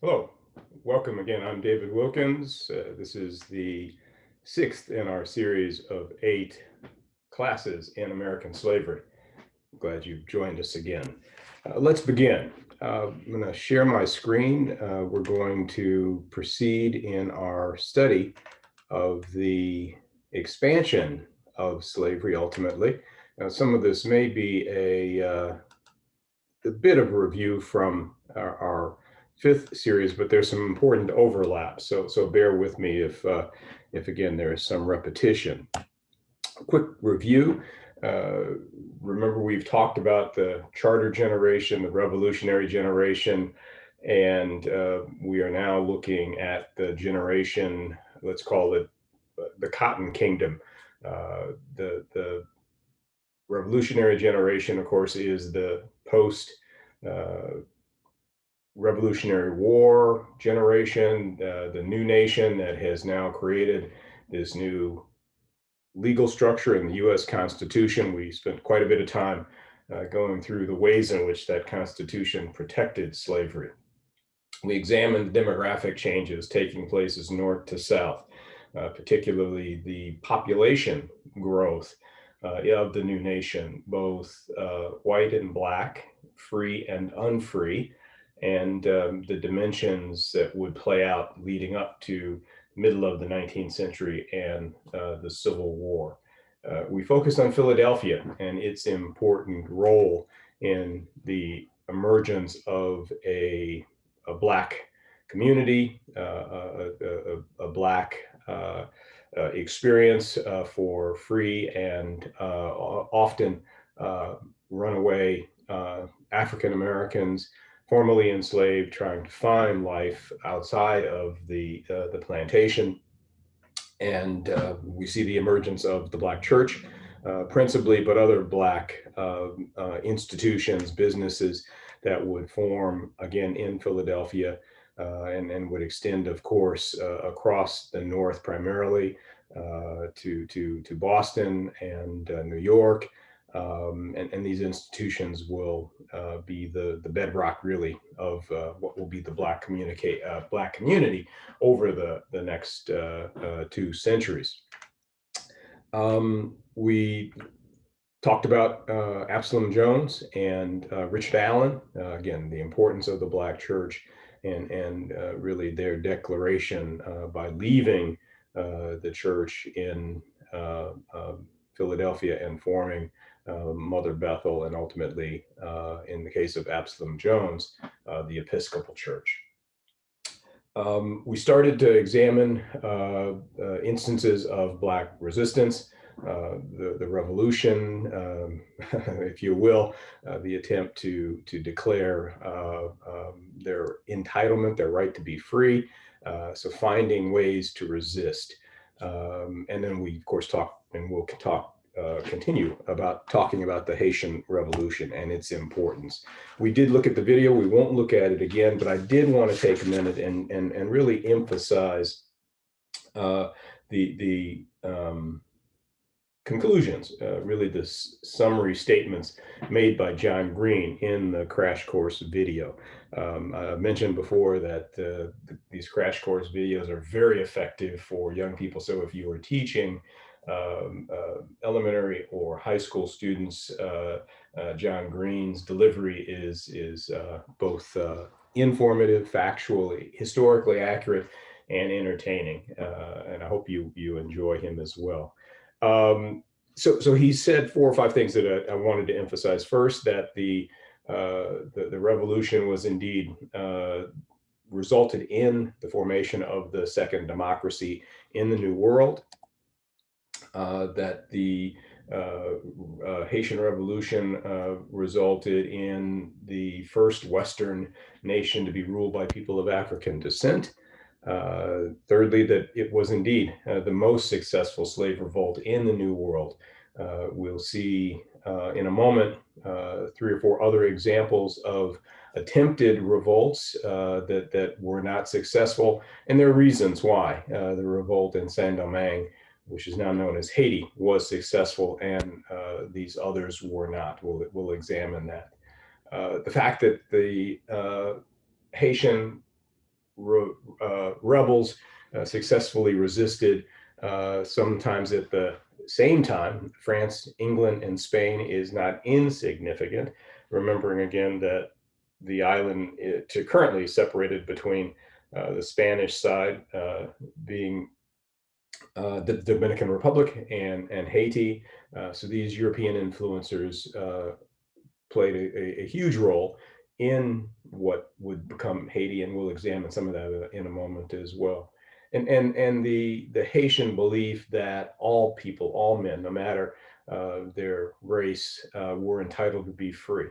Hello, welcome again. I'm David Wilkins. This is the sixth in our series of 8 classes in American slavery. I'm glad you've joined us again. Let's begin. I'm going to share my screen. We're going to proceed in our study of the expansion of slavery ultimately. Now, some of this may be a bit of a review from our fifth series, but there's some important overlap. So bear with me if again there is some repetition. Quick review. Uh, Remember, we've talked about the charter generation, the revolutionary generation, and we are now looking at the generation. Let's call it the Cotton Kingdom. The revolutionary generation, of course, is the post uh, Revolutionary War generation, the new nation that has now created this new legal structure in the US Constitution. We spent quite a bit of time going through the ways in which that Constitution protected slavery. We examined the demographic changes taking place as north to south, particularly the population growth of the new nation, both white and black, free and unfree, and the dimensions that would play out leading up to middle of the 19th century and the Civil War. We focused on Philadelphia and its important role in the emergence of a black community, a black experience for free and often runaway African Americans, formerly enslaved, trying to find life outside of the plantation. And we see the emergence of the Black church, principally, but other Black institutions, businesses that would form again in Philadelphia and would extend, of course, across the North, primarily to Boston and New York. And these institutions will be the bedrock, really, of what will be the Black community over the next 2 centuries. We talked about Absalom Jones and Richard Allen, again, the importance of the Black church and really their declaration by leaving the church in Philadelphia and forming Mother Bethel, and ultimately, in the case of Absalom Jones, the Episcopal Church. We started to examine instances of Black resistance, the revolution, if you will, the attempt to declare their entitlement, their right to be free. So finding ways to resist. And then we, of course, talk, and we'll continue about talking about the Haitian Revolution and its importance. We did look at the video. We won't look at it again, but I did want to take a minute and really emphasize the conclusions, really the summary statements made by John Green in the crash course video. I mentioned before that these crash course videos are very effective for young people. So if you are teaching elementary or high school students, John Green's delivery is both informative, factually, historically accurate, and entertaining. And I hope you enjoy him as well. So he said 4 or 5 things that I wanted to emphasize. First, that the revolution was indeed resulted in the formation of the second democracy in the New World. That the Haitian Revolution resulted in the first Western nation to be ruled by people of African descent. Thirdly, that it was indeed the most successful slave revolt in the New World. We'll see in a moment 3 or 4 other examples of attempted revolts that were not successful, and there are reasons why. The revolt in Saint-Domingue, which is now known as Haiti, was successful, and these others were not. We'll examine that. The fact that the Haitian rebels successfully resisted. Sometimes at the same time, France, England, and Spain is not insignificant. Remembering again that the island to currently separated between the Spanish side being the Dominican Republic and Haiti. So these European influencers played a huge role in what would become Haiti, and we'll examine some of that in a moment as well. And the Haitian belief that all people, all men, no matter their race, were entitled to be free.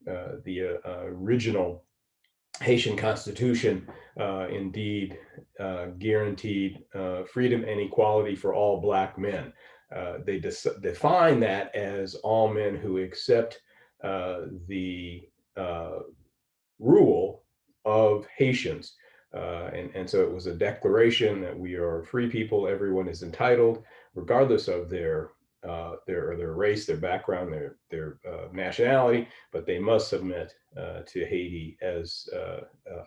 The original Haitian Constitution indeed guaranteed freedom and equality for all Black men. They define that as all men who accept the rule of Haitians. And so it was a declaration that we are free people. Everyone is entitled, regardless of their race, their background, their nationality, but they must submit to Haiti as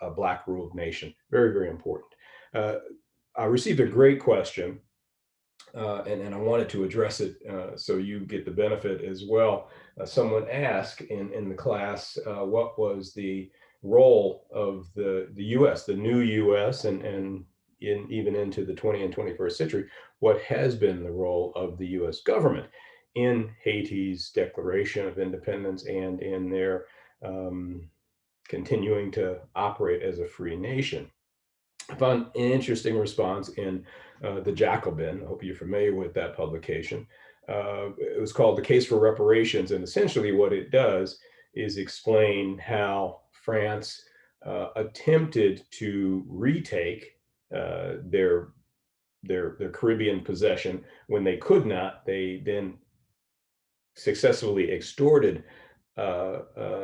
a Black ruled nation. Very, very important. I received a great question, and I wanted to address it so you get the benefit as well. Someone asked in the class what was the role of the U.S., the new U.S., and even into the 20th and 21st century, what has been the role of the U.S. government in Haiti's Declaration of Independence and in their continuing to operate as a free nation. I found an interesting response in the Jacobin. I hope you're familiar with that publication. It was called The Case for Reparations, and essentially what it does is explain how France attempted to retake their Caribbean possession. When they could not, they then successfully extorted an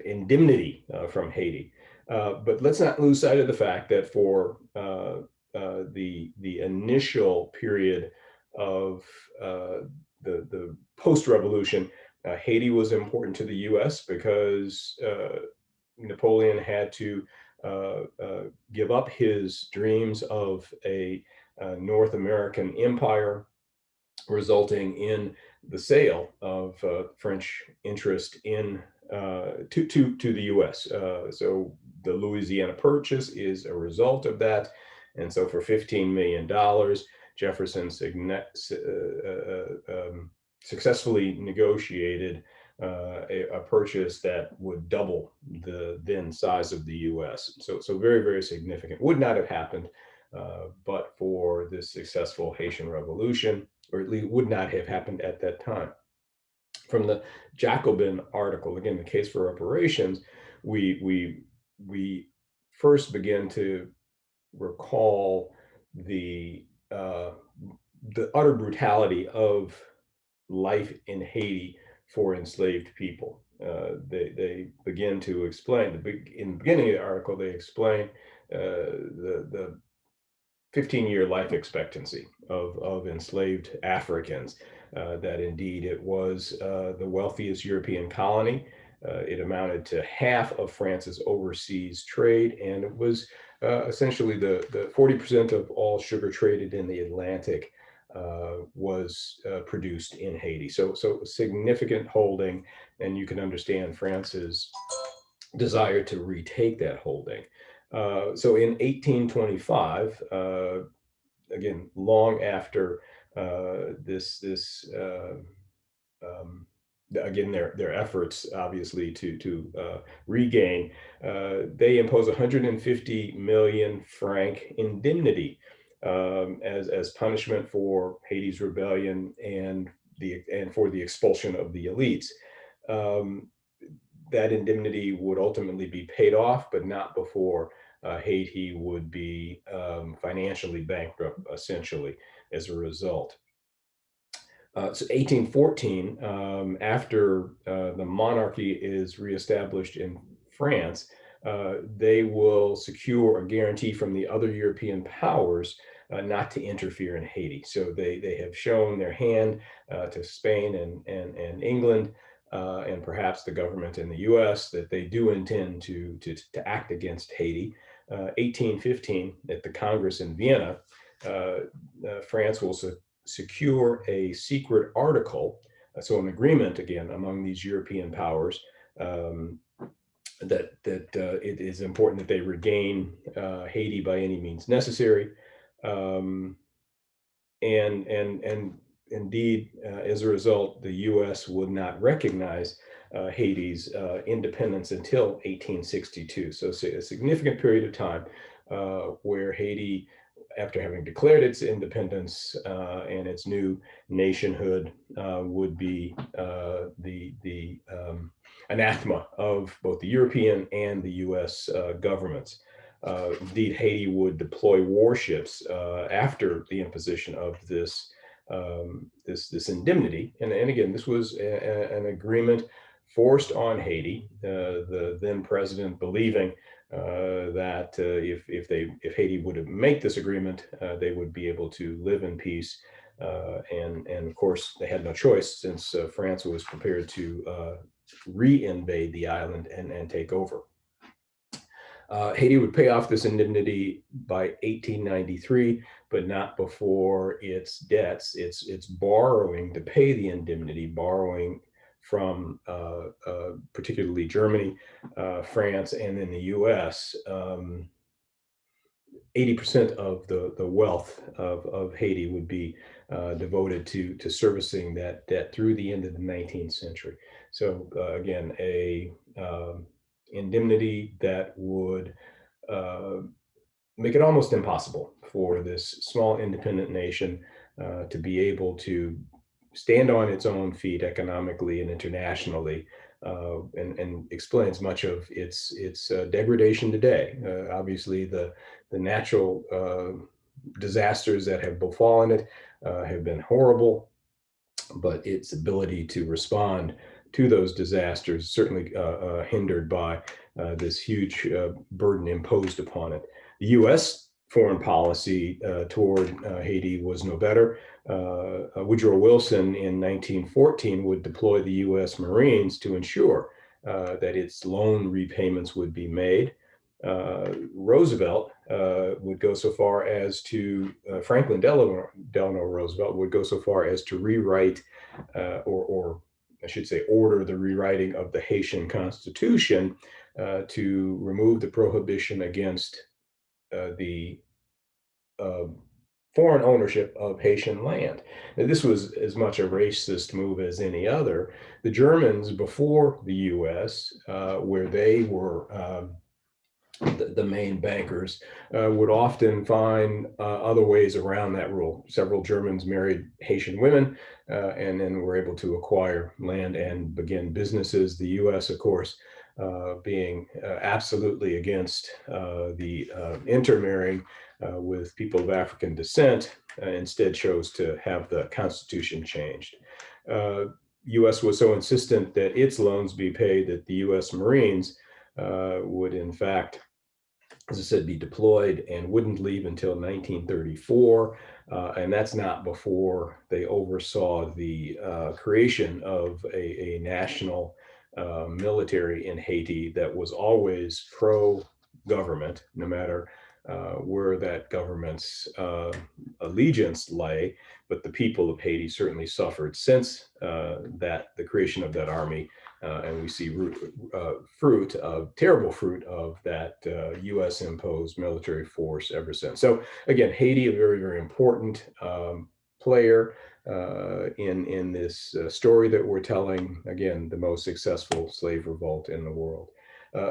indemnity from Haiti. But let's not lose sight of the fact that for the initial period of the post-revolution, Haiti was important to the U.S. because Napoleon had to give up his dreams of a North American empire, resulting in the sale of French interest in to the U.S. So the Louisiana Purchase is a result of that, and so for $15 million, Jefferson successfully negotiated a purchase that would double the then size of the U.S. So very, very significant. Would not have happened but for this successful Haitian Revolution, or at least would not have happened at that time. From the Jacobin article, again, The Case for Reparations, we first begin to recall the utter brutality of life in Haiti for enslaved people. They begin to explain, in the beginning of the article, they explain the 15-year life expectancy of enslaved Africans, that indeed it was the wealthiest European colony. It amounted to half of France's overseas trade, and it was essentially the 40% of all sugar traded in the Atlantic was produced in Haiti. So significant holding, and you can understand France's desire to retake that holding. So in 1825, again, long after again, their efforts obviously to regain, they impose 150 million franc indemnity as punishment for Haiti's rebellion and for the expulsion of the elites. That indemnity would ultimately be paid off, but not before Haiti would be financially bankrupt, essentially, as a result. So 1814, after the monarchy is reestablished in France, they will secure a guarantee from the other European powers not to interfere in Haiti. So they have shown their hand to Spain and England and perhaps the government in the U.S. that they do intend to act against Haiti. 1815, at the Congress in Vienna, France will secure a secret article, so an agreement again among these European powers, that it is important that they regain Haiti by any means necessary, and indeed, as a result, the U.S. would not recognize Haiti's independence until 1862. So a significant period of time where Haiti, after having declared its independence and its new nationhood, would be the anathema of both the European and the U.S. governments. Indeed, Haiti would deploy warships after the imposition of this indemnity, and again, this was an agreement forced on Haiti. The then president believing that if Haiti would make this agreement, they would be able to live in peace, and of course they had no choice since France was prepared to re-invade the island and take over. Haiti would pay off this indemnity by 1893, but not before its debts, its borrowing to pay the indemnity, borrowing from particularly Germany, France, and in the U.S. 80% of the wealth of Haiti would be devoted to servicing that debt through the end of the 19th century. So again, a indemnity that would make it almost impossible for this small independent nation to be able to stand on its own feet economically and internationally, and explains much of its degradation today. Obviously, the natural disasters that have befallen it have been horrible, but its ability to respond to those disasters certainly hindered by this huge burden imposed upon it. The U.S. foreign policy toward Haiti was no better. Woodrow Wilson in 1914 would deploy the U.S. Marines to ensure that its loan repayments would be made. Roosevelt would go so far as to, Franklin Delano Roosevelt would go so far as to rewrite, or I should say order the rewriting of the Haitian Constitution to remove the prohibition against the foreign ownership of Haitian land. Now, this was as much a racist move as any other. The Germans, before the U.S., where they were the main bankers, would often find other ways around that rule. Several Germans married Haitian women and then were able to acquire land and begin businesses. The U.S., of course, being absolutely against the intermarrying with people of African descent, instead chose to have the Constitution changed. U.S. was so insistent that its loans be paid that the U.S. Marines would, in fact, as I said, be deployed and wouldn't leave until 1934. And that's not before they oversaw the creation of a national military in Haiti that was always pro-government, no matter where that government's allegiance lay. But the people of Haiti certainly suffered since the creation of that army. And we see terrible fruit of that U.S. imposed military force ever since. So again, Haiti, a very, very important player in this story that we're telling. Again, the most successful slave revolt in the world.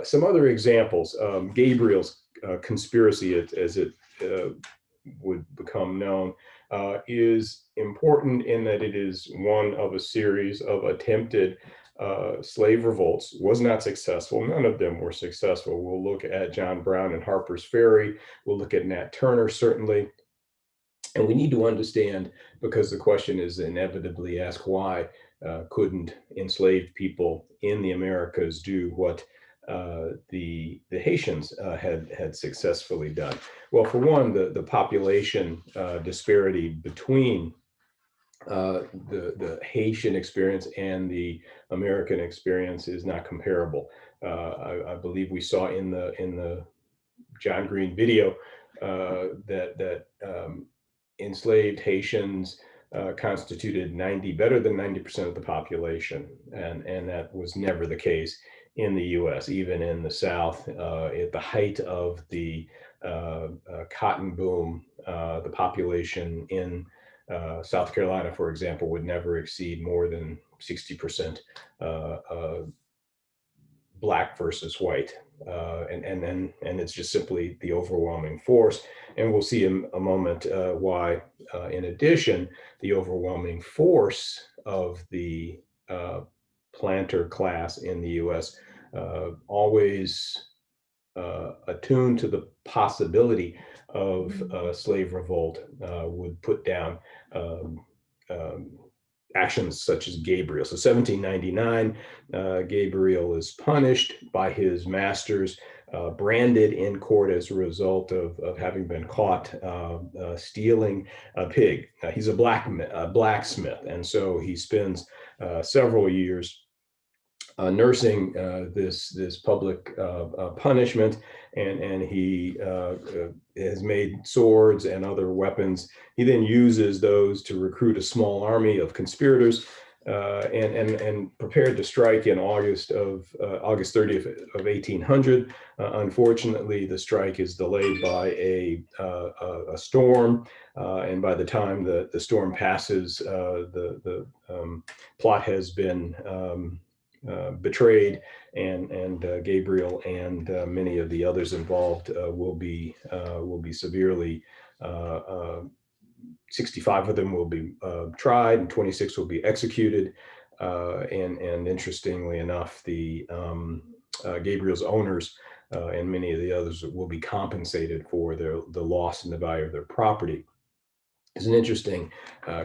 Some other examples: Gabriel's conspiracy, as it would become known, is important in that it is one of a series of attempted slave revolts. Was not successful. None of them were successful. We'll look at John Brown and Harper's Ferry. We'll look at Nat Turner, certainly. And we need to understand, because the question is inevitably asked, why couldn't enslaved people in the Americas do what the Haitians had successfully done? Well, for one, the population disparity between the Haitian experience and the American experience is not comparable. I believe we saw in the John Green video that enslaved Haitians constituted better than 90% of the population, and that was never the case in the U.S. Even in the South, at the height of the cotton boom, the population in South Carolina, for example, would never exceed more than 60% black versus white, and it's just simply the overwhelming force. And we'll see in a moment why. In addition, the overwhelming force of the planter class in the U.S. Always attuned to the possibility of slave revolt would put down um, actions such as Gabriel. So 1799, Gabriel is punished by his masters, branded in court as a result of having been caught stealing a pig. He's a blacksmith, and so he spends several years nursing this public punishment, and he has made swords and other weapons. He then uses those to recruit a small army of conspirators, and prepared to strike in August 30th of 1800. Unfortunately, the strike is delayed by a storm, and by the time the storm passes, the plot has been betrayed, and Gabriel and many of the others involved will be severely. 65 of them will be tried, and 26 will be executed. And interestingly enough, the Gabriel's owners and many of the others will be compensated for the loss in the value of their property. There's an interesting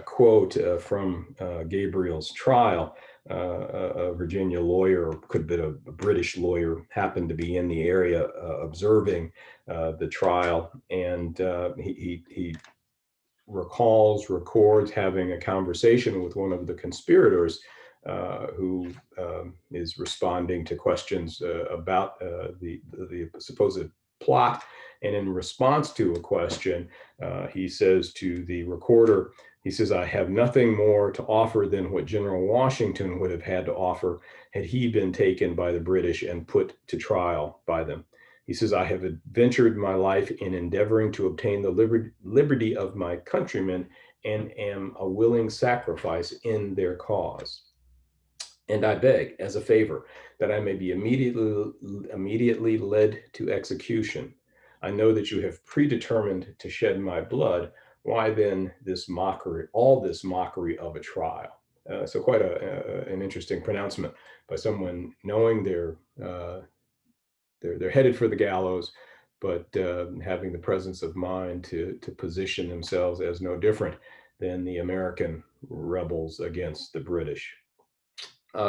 quote from Gabriel's trial. A Virginia lawyer, or could have been a British lawyer, happened to be in the area observing the trial, and he records having a conversation with one of the conspirators who is responding to questions about the supposed plot. And in response to a question, he says to the recorder, he says, "I have nothing more to offer than what General Washington would have had to offer had he been taken by the British and put to trial by them." He says, "I have adventured my life in endeavoring to obtain the liberty of my countrymen and am a willing sacrifice in their cause. And I beg, as a favor, that I may be immediately led to execution. I know that you have predetermined to shed my blood. Why then this mockery, all this mockery of a trial?" So quite an interesting pronouncement by someone knowing they're headed for the gallows, but having the presence of mind to position themselves as no different than the American rebels against the British.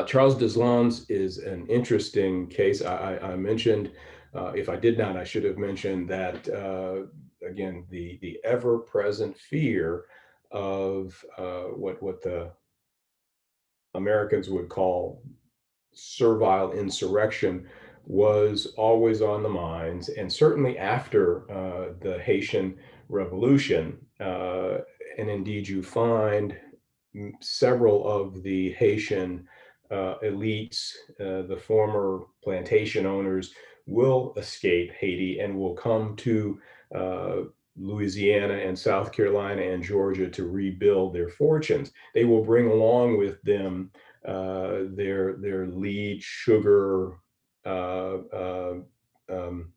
Charles Deslandes is an interesting case. I mentioned, if I did not, I should have mentioned that, again, the ever-present fear of what the Americans would call servile insurrection was always on the minds, and certainly after the Haitian Revolution, and indeed you find several of the Haitian elites, the former plantation owners, will escape Haiti and will come to Louisiana and South Carolina and Georgia to rebuild their fortunes. They will bring along with them their lead sugar uh, uh, um,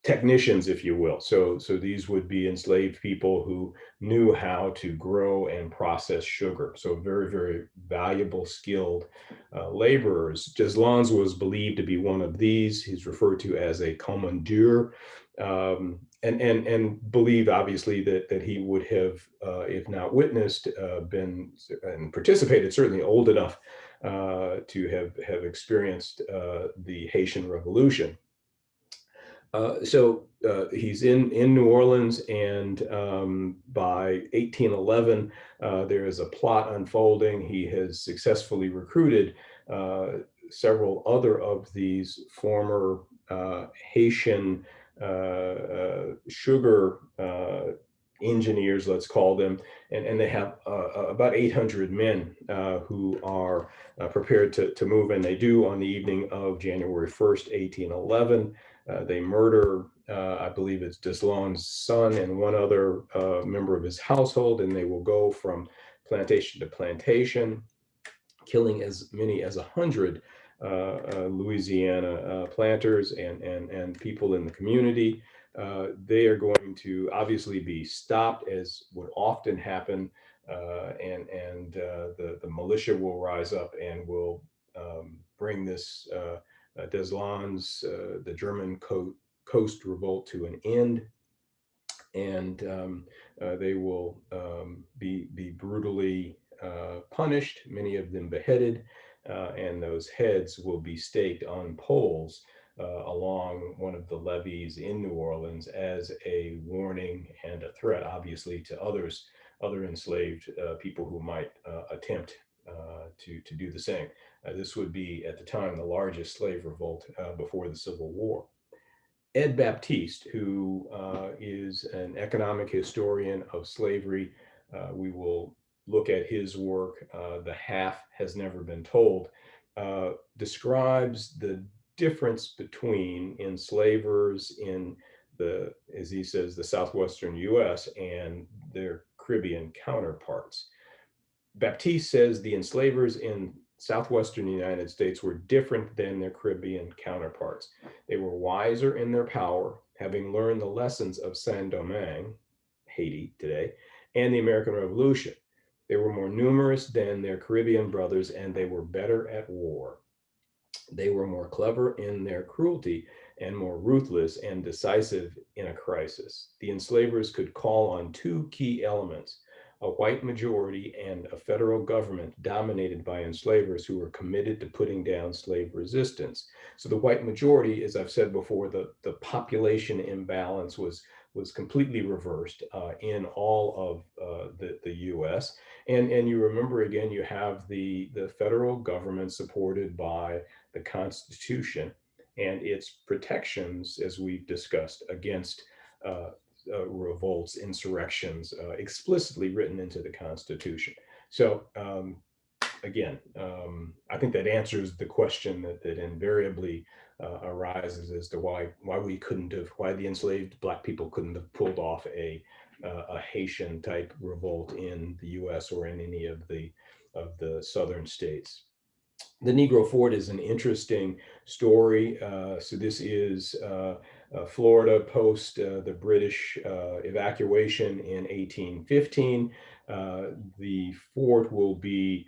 technicians, if you will. So these would be enslaved people who knew how to grow and process sugar. So very, very valuable, skilled laborers. Deslandes was believed to be one of these. He's referred to as a commandeur. And believed obviously that he would have, if not witnessed, been and participated, certainly old enough to have experienced the Haitian Revolution. He's in New Orleans, and by 1811, there is a plot unfolding. He has successfully recruited several other of these former Haitian sugar engineers, let's call them, and they have about 800 men who are prepared to move, and they do on the evening of January 1st, 1811. They murder, I believe it's Deslon's son and one other member of his household, and they will go from plantation to plantation, killing as many as 100 Louisiana planters and people in the community. They are going to obviously be stopped, as would often happen, and the militia will rise up and will bring this Deslon's, the German coast revolt to an end, and they will be brutally punished, many of them beheaded, and those heads will be staked on poles along one of the levees in New Orleans as a warning and a threat, obviously, to other enslaved people who might attempt to do the same. This would be, at the time, the largest slave revolt before the Civil War. Ed Baptiste, who is an economic historian of slavery, we will look at his work, The Half Has Never Been Told, describes the difference between enslavers in the, as he says, the southwestern US and their Caribbean counterparts. Baptiste says the enslavers in southwestern United States were different than their Caribbean counterparts. They were wiser in their power, having learned the lessons of Saint-Domingue, Haiti today, and the American Revolution. They were more numerous than their Caribbean brothers, and they were better at war. They were more clever in their cruelty and more ruthless and decisive in a crisis. The enslavers could call on two key elements: a white majority and a federal government dominated by enslavers who were committed to putting down slave resistance. So the white majority, as I've said before, the population imbalance was completely reversed in all of the U.S. And you remember, again, you have the federal government supported by the Constitution and its protections, as we've discussed, against revolts, insurrections, explicitly written into the Constitution. So again, I think that answers the question that invariably arises as to why the enslaved Black people couldn't have pulled off a Haitian type revolt in the U.S. or in any of the southern states. The Negro Fort is an interesting story. So this is Florida post the British evacuation in 1815. The fort will be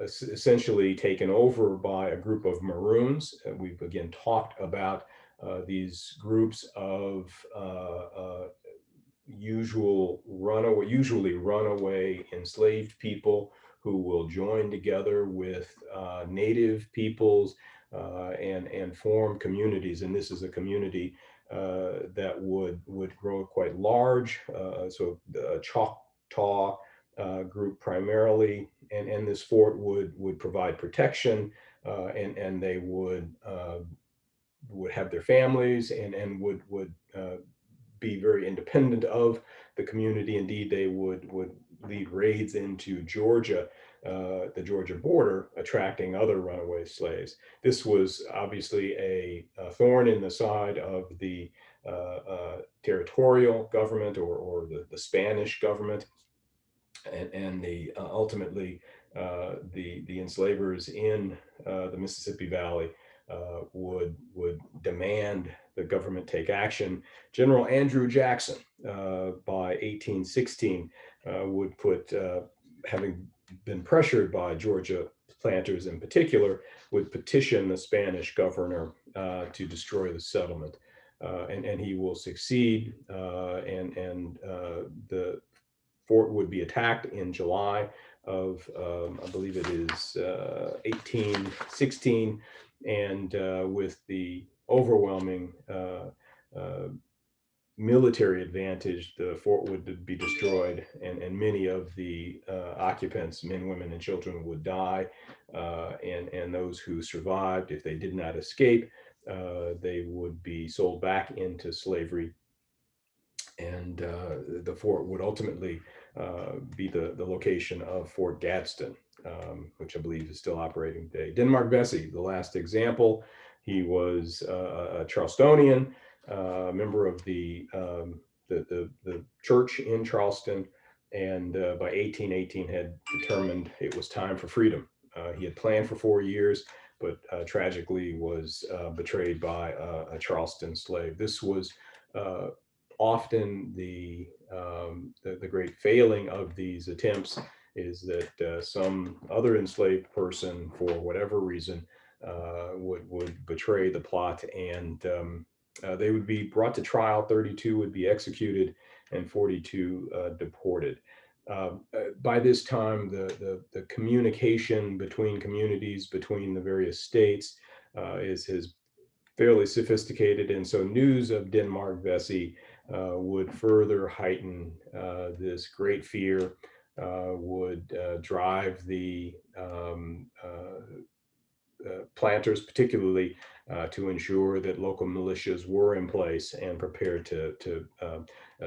essentially taken over by a group of Maroons. We've again talked about these groups of usually runaway enslaved people who will join together with native peoples and form communities. And this is a community that would grow quite large. So the Choctaw group primarily, and this fort would provide protection, and they would have their families and would be very independent of the community. Indeed, they would lead raids into Georgia, the Georgia border, attracting other runaway slaves. This was obviously a thorn in the side of the territorial government or the Spanish government, and ultimately the enslavers in the Mississippi Valley would demand the government take action. General Andrew Jackson, by 1816, would put, having been pressured by Georgia planters in particular, would petition the Spanish governor to destroy the settlement. And he will succeed, and the fort would be attacked in July of, I believe it is 1816, and with the overwhelming military advantage, the fort would be destroyed, and many of the occupants, men, women, and children, would die. And those who survived, if they did not escape, they would be sold back into slavery. And the fort would ultimately be the location of Fort Gadsden, which I believe is still operating today. Denmark Vesey, the last example, he was a Charlestonian, member of the church in Charleston, and by 1818 had determined it was time for freedom. He had planned for 4 years, but tragically was betrayed by a Charleston slave. This was often the great failing of these attempts is that some other enslaved person, for whatever reason, would betray the plot, and they would be brought to trial. 32 would be executed, and 42 deported. By this time, the communication between communities, between the various states, is fairly sophisticated, and so news of Denmark Vesey would further heighten this great fear, would drive the planters, particularly, to ensure that local militias were in place and prepared to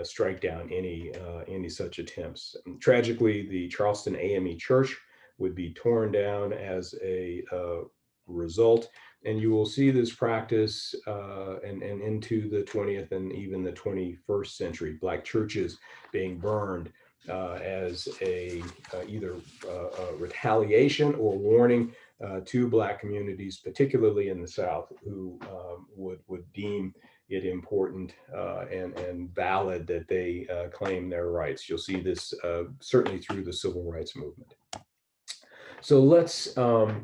strike down any such attempts. Tragically, the Charleston AME Church would be torn down as a result, and you will see this practice and into the 20th and even the 21st century. Black churches being burned as a either retaliation or warning to Black communities, particularly in the South, who would deem it important and valid that they claim their rights. You'll see this certainly through the civil rights movement. So let's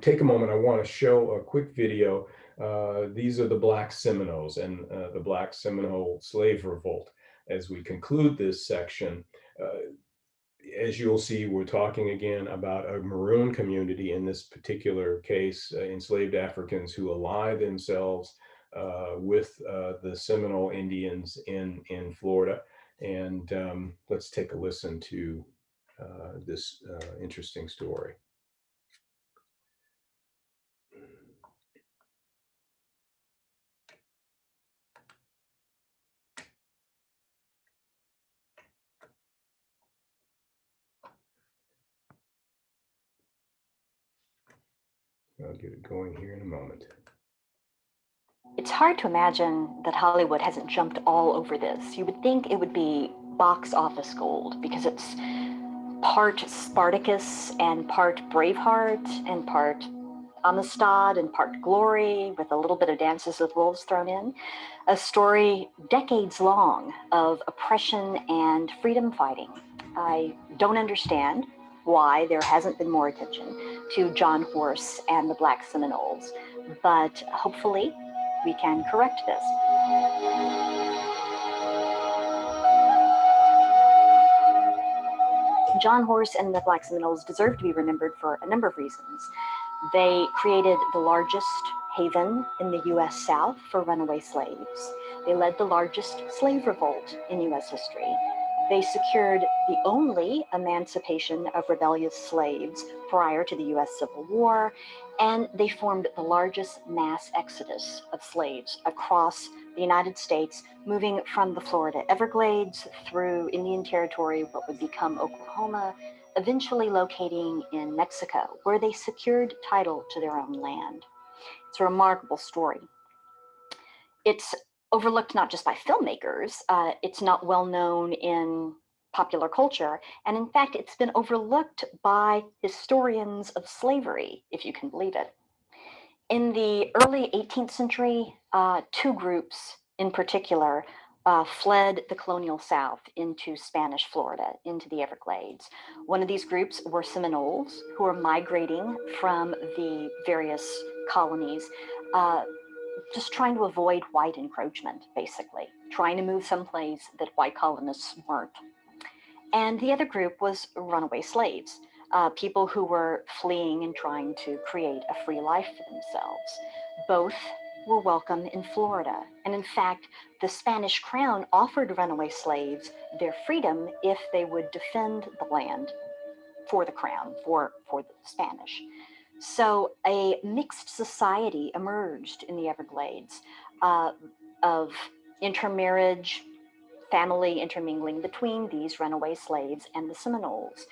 take a moment. I want to show a quick video. These are the Black Seminoles and the Black Seminole Slave Revolt. As we conclude this section, as you'll see, we're talking again about a maroon community, in this particular case, enslaved Africans who ally themselves with the Seminole Indians in Florida. And let's take a listen to this interesting story. I'll get it going here in a moment. It's hard to imagine that Hollywood hasn't jumped all over this. You would think it would be box office gold because it's part Spartacus and part Braveheart and part Amistad and part Glory with a little bit of Dances with Wolves thrown in. A story decades long of oppression and freedom fighting. I don't understand why there hasn't been more attention to John Horse and the Black Seminoles, but hopefully we can correct this. John Horse and the Black Seminoles deserve to be remembered for a number of reasons. They created the largest haven in the U.S. South for runaway slaves. They led the largest slave revolt in U.S. history. They secured the only emancipation of rebellious slaves prior to the U.S. Civil War, and they formed the largest mass exodus of slaves across the United States, moving from the Florida Everglades through Indian Territory, what would become Oklahoma, eventually locating in Mexico, where they secured title to their own land. It's a remarkable story. It's overlooked not just by filmmakers, it's not well known in popular culture, and in fact, it's been overlooked by historians of slavery, if you can believe it. In the early 18th century, two groups in particular fled the colonial South into Spanish Florida, into the Everglades. One of these groups were Seminoles, who were migrating from the various colonies, just trying to avoid white encroachment, basically, trying to move someplace that white colonists weren't. And the other group was runaway slaves, people who were fleeing and trying to create a free life for themselves. Both were welcome in Florida. And in fact, the Spanish crown offered runaway slaves their freedom if they would defend the land for the crown, for the Spanish. So a mixed society emerged in the Everglades uh, of intermarriage, family intermingling between these runaway slaves and the Seminoles.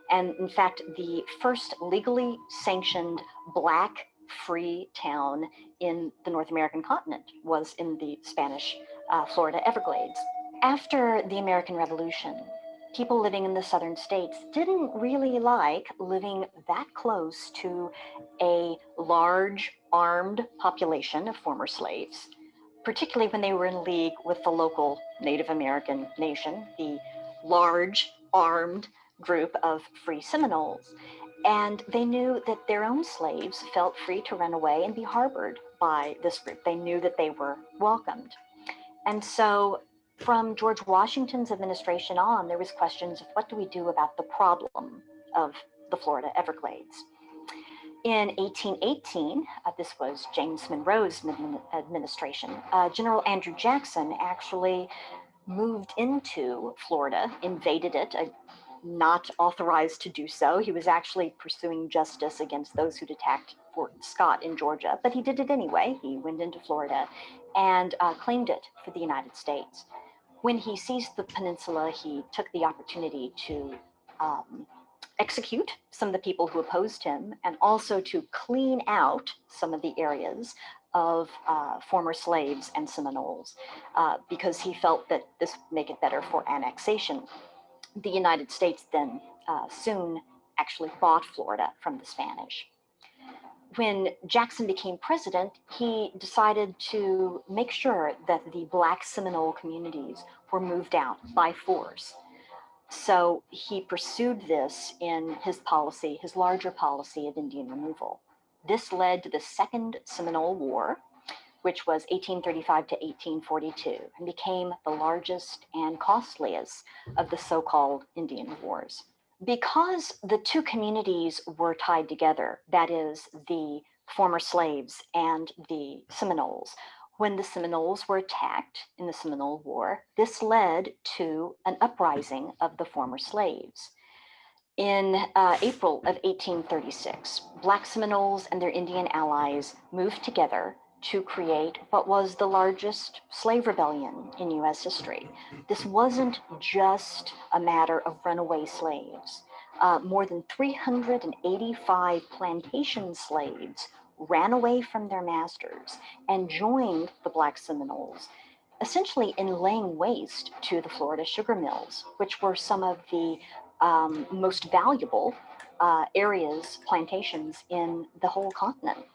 And in fact, the first legally sanctioned Black free town in the North American continent was in the Spanish Florida Everglades. After the American Revolution, people living in the southern states didn't really like living that close to a large armed population of former slaves, particularly when they were in league with the local Native American nation, the large armed group of free Seminoles. And they knew that their own slaves felt free to run away and be harbored by this group. They knew that they were welcomed. And so from George Washington's administration on, there was questions of what do we do about the problem of the Florida Everglades. In 1818, this was James Monroe's administration, General Andrew Jackson actually moved into Florida, invaded it, not authorized to do so. He was actually pursuing justice against those who'd attacked Fort Scott in Georgia, but he did it anyway. He went into Florida and claimed it for the United States. When he seized the peninsula, he took the opportunity to execute some of the people who opposed him and also to clean out some of the areas of former slaves and Seminoles because he felt that this would make it better for annexation. The United States then soon actually bought Florida from the Spanish. When Jackson became president, he decided to make sure that the Black Seminole communities were moved out by force. So he pursued this in his policy, his larger policy of Indian removal. This led to the Second Seminole War, which was 1835 to 1842, and became the largest and costliest of the so-called Indian Wars. Because the two communities were tied together, that is, the former slaves and the Seminoles, when the Seminoles were attacked in the Seminole War, this led to an uprising of the former slaves. In April of 1836, Black Seminoles and their Indian allies moved together to create what was the largest slave rebellion in US history. This wasn't just a matter of runaway slaves. More than 385 plantation slaves ran away from their masters and joined the Black Seminoles, essentially in laying waste to the Florida sugar mills, which were some of the most valuable areas, plantations in the whole continent.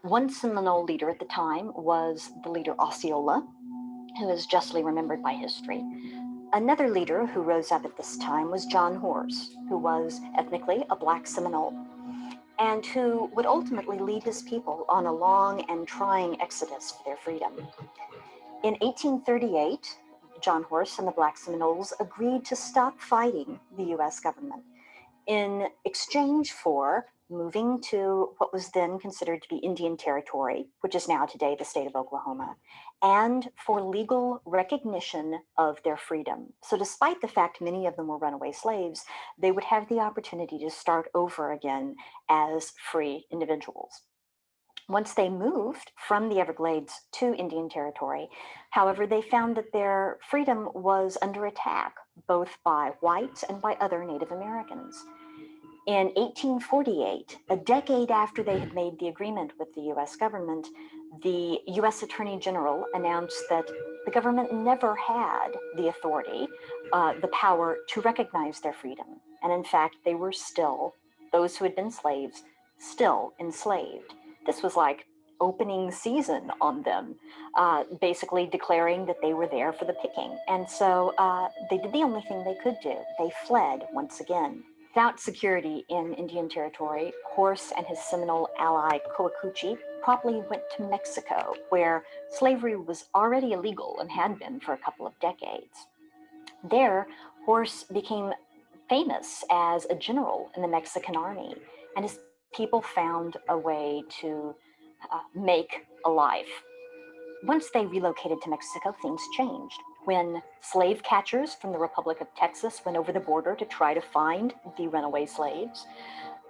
One Seminole leader at the time was the leader Osceola, who is justly remembered by history. Another leader who rose up at this time was John Horse, who was ethnically a Black Seminole, and who would ultimately lead his people on a long and trying exodus for their freedom. In 1838, John Horse and the Black Seminoles agreed to stop fighting the US government in exchange for moving to what was then considered to be Indian Territory, which is now today the state of Oklahoma, and for legal recognition of their freedom. So despite the fact many of them were runaway slaves, they would have the opportunity to start over again as free individuals. Once they moved from the Everglades to Indian Territory, however, they found that their freedom was under attack, both by whites and by other Native Americans. In 1848, a decade after they had made the agreement with the US government, the US Attorney General announced that the government never had the authority, the power to recognize their freedom. And in fact, they were still, those who had been slaves, still enslaved. This was like opening season on them, basically declaring that they were there for the picking. And so they did the only thing they could do. They fled once again. Without security in Indian Territory, Horse and his Seminole ally Coacoochee promptly went to Mexico, where slavery was already illegal and had been for a couple of decades. There, Horse became famous as a general in the Mexican army, and his people found a way to make alive. Once they relocated to Mexico, things changed. When slave catchers from the Republic of Texas went over the border to try to find the runaway slaves,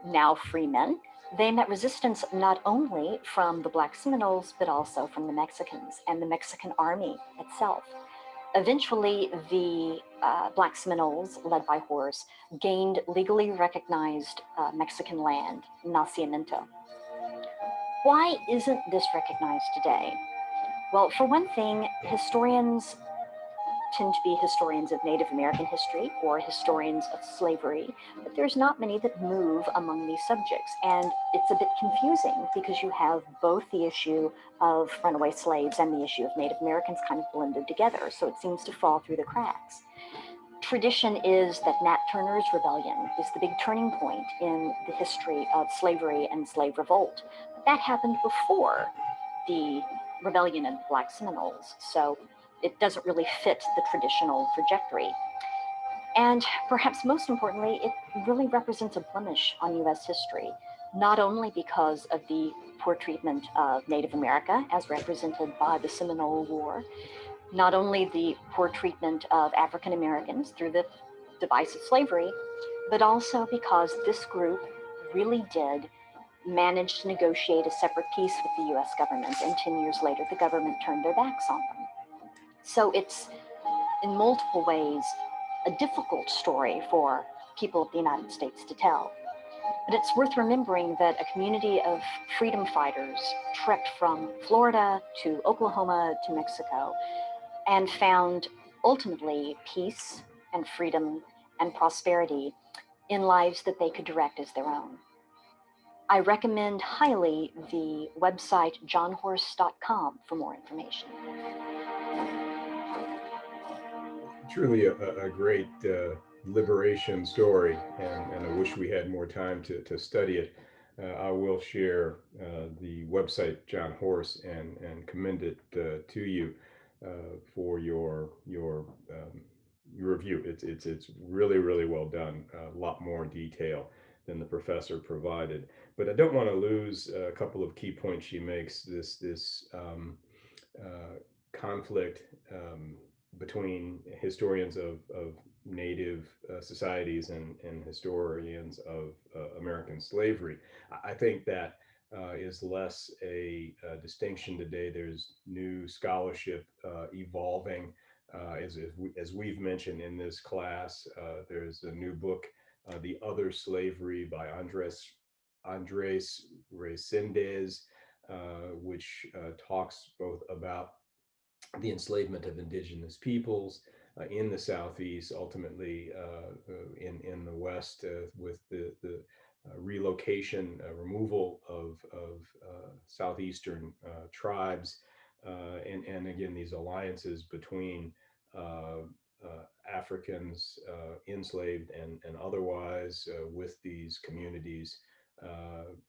now free men, they met resistance not only from the Black Seminoles, but also from the Mexicans and the Mexican army itself. Eventually, the Black Seminoles, led by Horse, gained legally recognized Mexican land, Nacimiento. Why isn't this recognized today? Well, for one thing, historians tend to be historians of Native American history or historians of slavery, but there's not many that move among these subjects. And it's a bit confusing because you have both the issue of runaway slaves and the issue of Native Americans kind of blended together. So it seems to fall through the cracks. Tradition is that Nat Turner's rebellion is the big turning point in the history of slavery and slave revolt. But that happened before the rebellion of the Black Seminoles. So it doesn't really fit the traditional trajectory. And perhaps most importantly, it really represents a blemish on US history, not only because of the poor treatment of Native America as represented by the Seminole War, not only the poor treatment of African Americans through the device of slavery, but also because this group really did manage to negotiate a separate peace with the US government, and 10 years later, the government turned their backs on them. So it's in multiple ways a difficult story for people of the United States to tell. But it's worth remembering that a community of freedom fighters trekked from Florida to Oklahoma to Mexico and found ultimately peace and freedom and prosperity in lives that they could direct as their own. I recommend highly the website johnhorse.com for more information. Truly a great liberation story, and I wish we had more time to study it. I will share the website John Horse and commend it to you for your review. It's really well done. A lot more detail than the professor provided. But I don't want to lose a couple of key points she makes. This conflict between historians of Native societies and historians of American slavery. I think that is less a distinction today. There's new scholarship evolving. As we've mentioned in this class, there's a new book, The Other Slavery by Andres Resendez, which talks both about the enslavement of indigenous peoples in the Southeast, ultimately in the West, with the relocation, removal of Southeastern tribes, and again, these alliances between Africans, enslaved and otherwise, with these communities,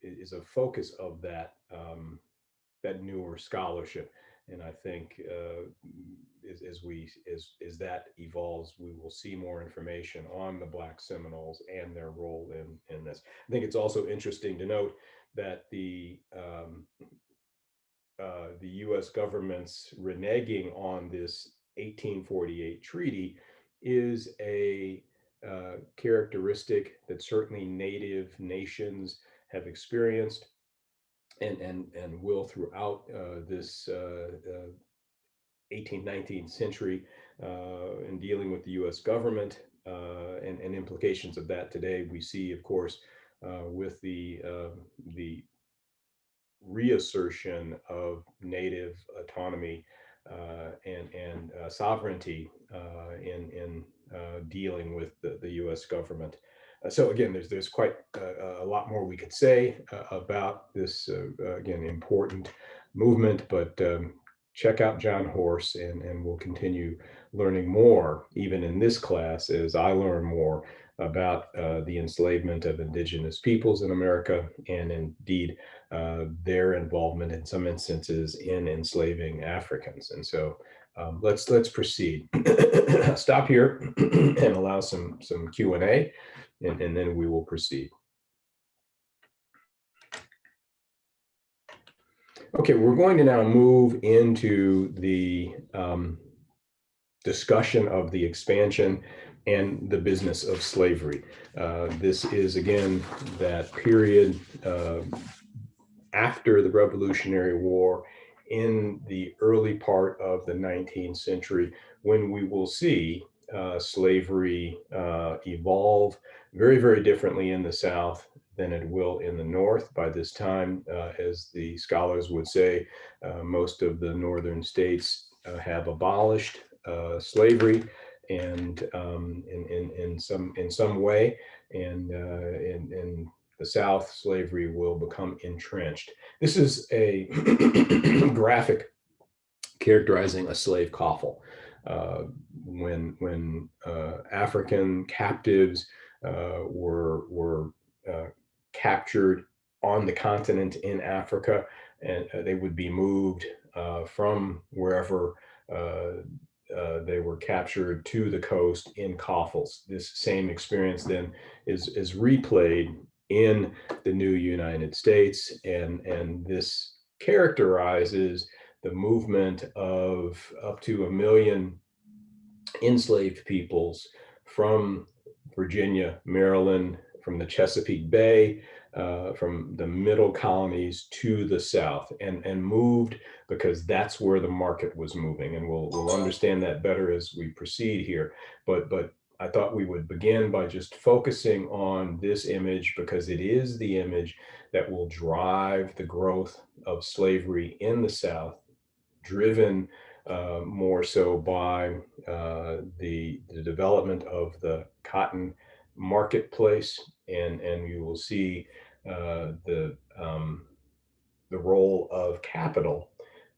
is a focus of that newer scholarship. And I think as that evolves, we will see more information on the Black Seminoles and their role in this. I think it's also interesting to note that the U.S. government's reneging on this 1848 treaty is a characteristic that certainly Native nations have experienced and will throughout this 18th, 19th century in dealing with the U.S. government and implications of that today. We see, of course, with the reassertion of Native autonomy and sovereignty in dealing with the U.S. government. So again, there's quite a lot more we could say about this again important movement, but check out John Horse, and we'll continue learning more even in this class as I learn more about the enslavement of indigenous peoples in America, and indeed their involvement in some instances in enslaving Africans. And so let's proceed. Stop here and allow some Q&A, and then we will proceed. Okay, we're going to now move into the discussion of the expansion and the business of slavery. This is, again, that period after the Revolutionary War in the early part of the 19th century when we will see slavery evolve very, very differently in the South than it will in the North. By this time, as the scholars would say, most of the northern states have abolished slavery and in some way, and in the South, slavery will become entrenched. This is a graphic characterizing a slave coffle. When African captives were captured on the continent in Africa, and they would be moved from wherever they were captured to the coast in coffles. This same experience then is replayed in the new United States, and this characterizes the movement of up to 1 million enslaved peoples from Virginia, Maryland, from the Chesapeake Bay, from the middle colonies to the South, and moved because that's where the market was moving. And we'll understand that better as we proceed here. But I thought we would begin by just focusing on this image because it is the image that will drive the growth of slavery in the South, driven more so by the development of the cotton marketplace, and you will see the role of capital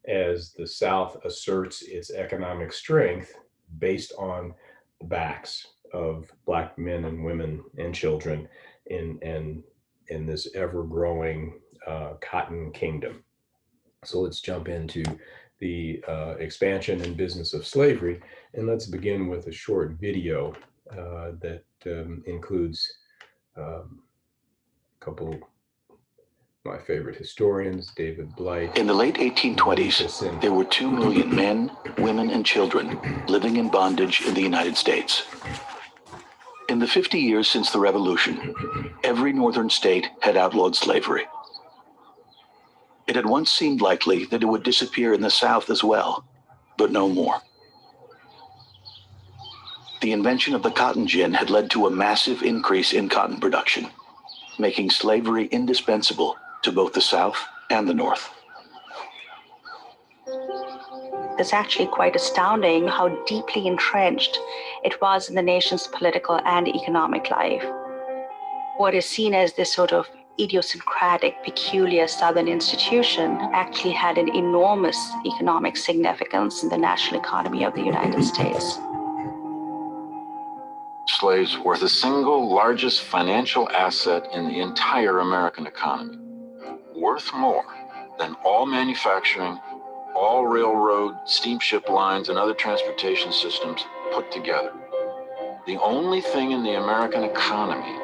as the South asserts its economic strength based on the backs of Black men and women and children in this ever-growing cotton kingdom. So let's jump into the expansion and business of slavery, and let's begin with a short video that includes a couple of my favorite historians, David Blight. In the late 1820s, there were 2 million men, women, and children living in bondage in the United States. In the 50 years since the Revolution, every northern state had outlawed slavery. It had once seemed likely that it would disappear in the South as well, but no more. The invention of the cotton gin had led to a massive increase in cotton production, making slavery indispensable to both the South and the North. It's actually quite astounding how deeply entrenched it was in the nation's political and economic life. What is seen as this sort of idiosyncratic, peculiar Southern institution actually had an enormous economic significance in the national economy of the United States. Slaves were the single largest financial asset in the entire American economy, worth more than all manufacturing, all railroad, steamship lines, and other transportation systems put together. The only thing in the American economy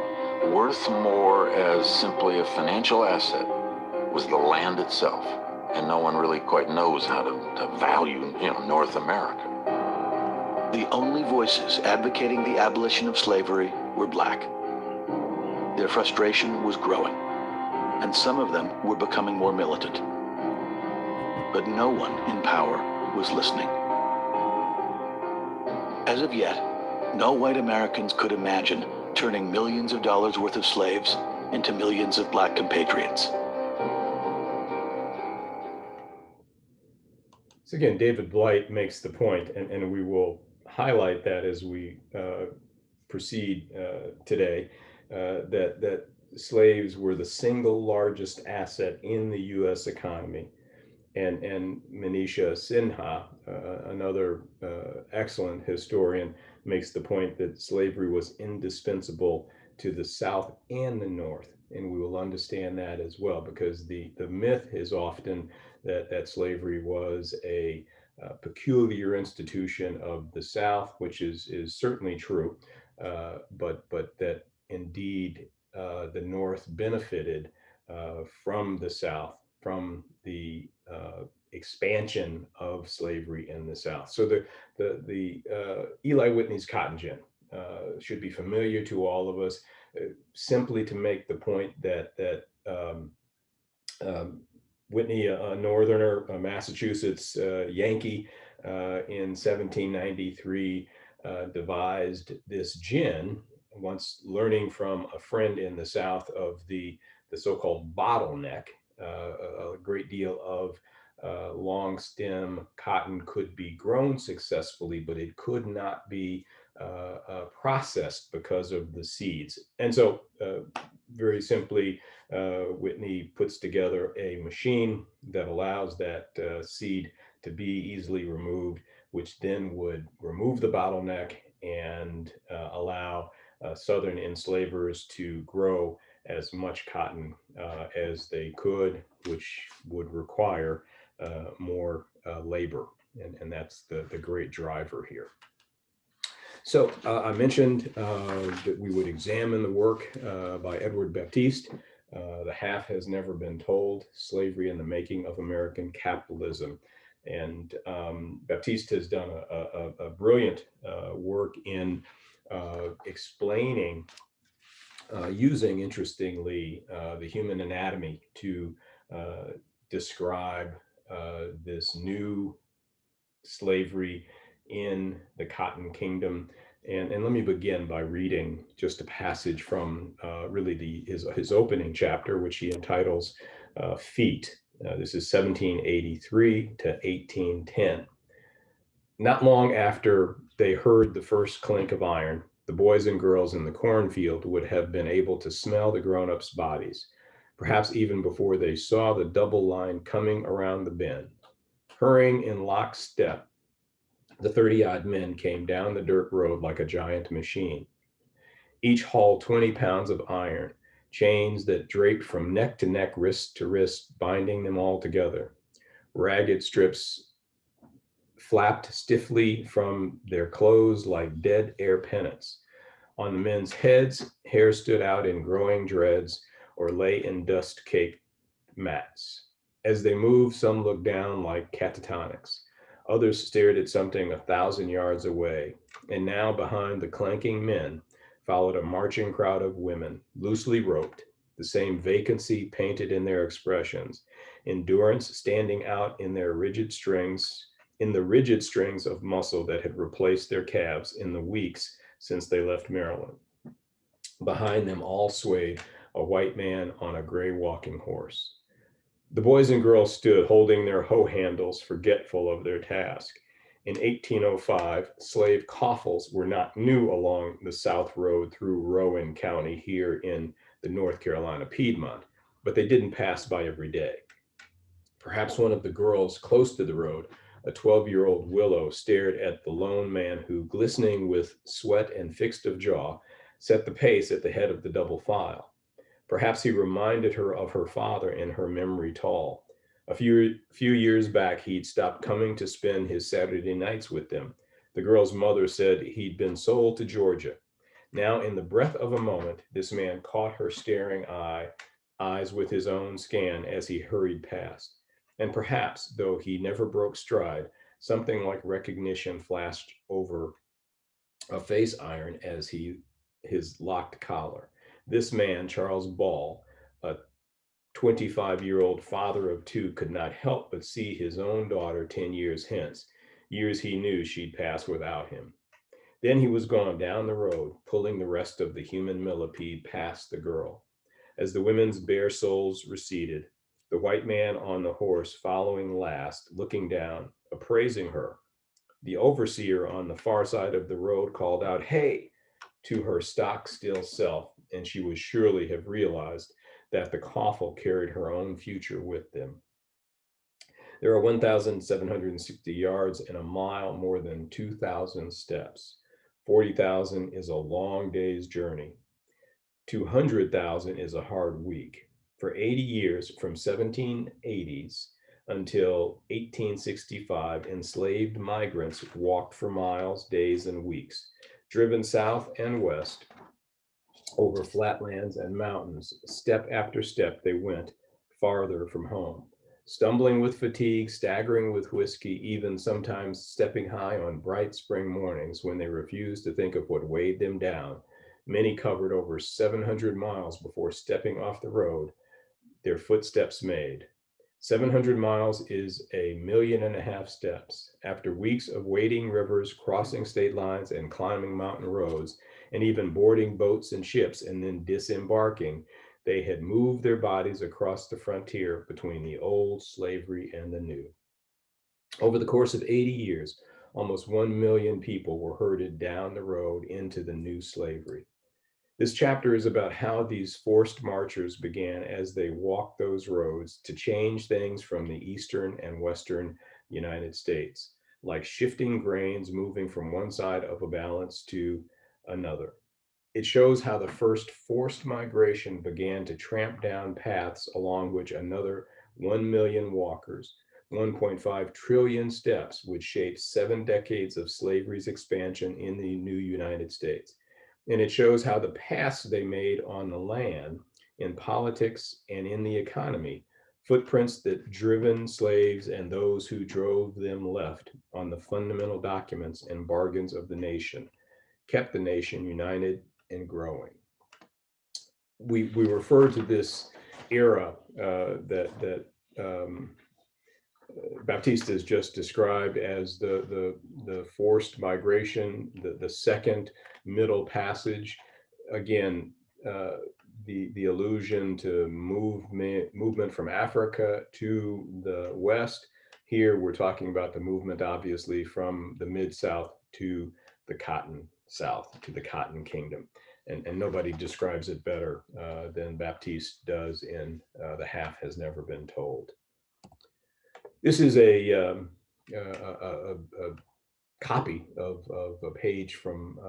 worth more as simply a financial asset was the land itself, and no one really quite knows how to value, North America. The only voices advocating the abolition of slavery were Black. Their frustration was growing, and some of them were becoming more militant. But no one in power was listening. As of yet, no white Americans could imagine turning millions of dollars worth of slaves into millions of Black compatriots. So again, David Blight makes the point, and we will highlight that as we proceed today, that slaves were the single largest asset in the U.S. economy. And Manisha Sinha, another excellent historian, makes the point that slavery was indispensable to the South and the North. And we will understand that as well, because the myth is often that slavery was a peculiar institution of the South, which is certainly true, but that indeed the North benefited from the South, from the expansion of slavery in the South. So the Eli Whitney's cotton gin should be familiar to all of us, simply to make the point that Whitney, a northerner, a Massachusetts Yankee, in 1793 devised this gin, once learning from a friend in the South of the so-called bottleneck. A great deal of long stem cotton could be grown successfully, but it could not be processed because of the seeds. And so very simply, Whitney puts together a machine that allows that seed to be easily removed, which then would remove the bottleneck and allow Southern enslavers to grow as much cotton as they could, which would require more labor. And that's the great driver here. So I mentioned that we would examine the work by Edward Baptiste. The Half Has Never Been Told, Slavery and the Making of American Capitalism. And Baptiste has done a brilliant work in explaining, using, interestingly, the human anatomy to describe this new slavery in the Cotton Kingdom. And let me begin by reading just a passage from really his opening chapter, which he entitles Feet. This is 1783 to 1810. Not long after they heard the first clink of iron, the boys and girls in the cornfield would have been able to smell the grown-ups' bodies, perhaps even before they saw the double line coming around the bend. Hurrying in lockstep, the 30-odd men came down the dirt road like a giant machine. Each hauled 20 pounds of iron, chains that draped from neck to neck, wrist to wrist, binding them all together. Ragged strips flapped stiffly from their clothes like dead air pennants. On the men's heads, hair stood out in growing dreads or lay in dust-caked mats. As they moved, some looked down like catatonics. Others stared at something 1,000 yards away. And now behind the clanking men followed a marching crowd of women, loosely roped, the same vacancy painted in their expressions, endurance standing out in their rigid strings, in the rigid strings of muscle that had replaced their calves in the weeks since they left Maryland. Behind them all swayed a white man on a gray walking horse. The boys and girls stood holding their hoe handles, forgetful of their task. In 1805, slave coffles were not new along the South Road through Rowan County here in the North Carolina Piedmont, but they didn't pass by every day. Perhaps one of the girls close to the road, a 12-year-old Willow, stared at the lone man who, glistening with sweat and fixed of jaw, set the pace at the head of the double file. Perhaps he reminded her of her father in her memory tall. A few years back, he'd stopped coming to spend his Saturday nights with them. The girl's mother said he'd been sold to Georgia. Now, in the breath of a moment, this man caught her staring eyes with his own scan as he hurried past. And perhaps, though he never broke stride, something like recognition flashed over a face iron as his locked collar. This man, Charles Ball, a 25-year-old father of two, could not help but see his own daughter 10 years hence, years he knew she'd pass without him. Then he was gone down the road, pulling the rest of the human millipede past the girl. As the women's bare souls receded, the white man on the horse following last, looking down, appraising her. The overseer on the far side of the road called out, "Hey," to her stock-still self, and she would surely have realized that the coffle carried her own future with them. There are 1,760 yards in a mile, more than 2,000 steps. 40,000 is a long day's journey. 200,000 is a hard week. For 80 years, from 1780s until 1865, enslaved migrants walked for miles, days, and weeks. Driven south and west, over flatlands and mountains, step after step they went farther from home. stumbling with fatigue, staggering with whiskey, even sometimes stepping high on bright spring mornings when they refused to think of what weighed them down. Many covered over 700 miles before stepping off the road, their footsteps made. 700 miles is 1.5 million steps. After weeks of wading rivers, crossing state lines, and climbing mountain roads, and even boarding boats and ships and then disembarking, they had moved their bodies across the frontier between the old slavery and the new. Over the course of 80 years, almost 1 million people were herded down the road into the new slavery. This chapter is about how these forced marchers began as they walked those roads to change things from the eastern and western United States, like shifting grains moving from one side of a balance to another. It shows how the first forced migration began to tramp down paths along which another 1 million walkers, 1.5 trillion steps would shape 7 decades of slavery's expansion in the new United States. And it shows how the paths they made on the land, in politics, and in the economy, footprints that driven slaves and those who drove them left on the fundamental documents and bargains of the nation, kept the nation united and growing. We refer to this era that Baptiste has just described as the forced migration, the second Middle Passage. Again, the allusion to movement from Africa to the West. Here we're talking about the movement, obviously, from the Mid-South to the Cotton South, to the Cotton Kingdom. And nobody describes it better than Baptiste does in The Half Has Never Been Told. This is a copy of a page from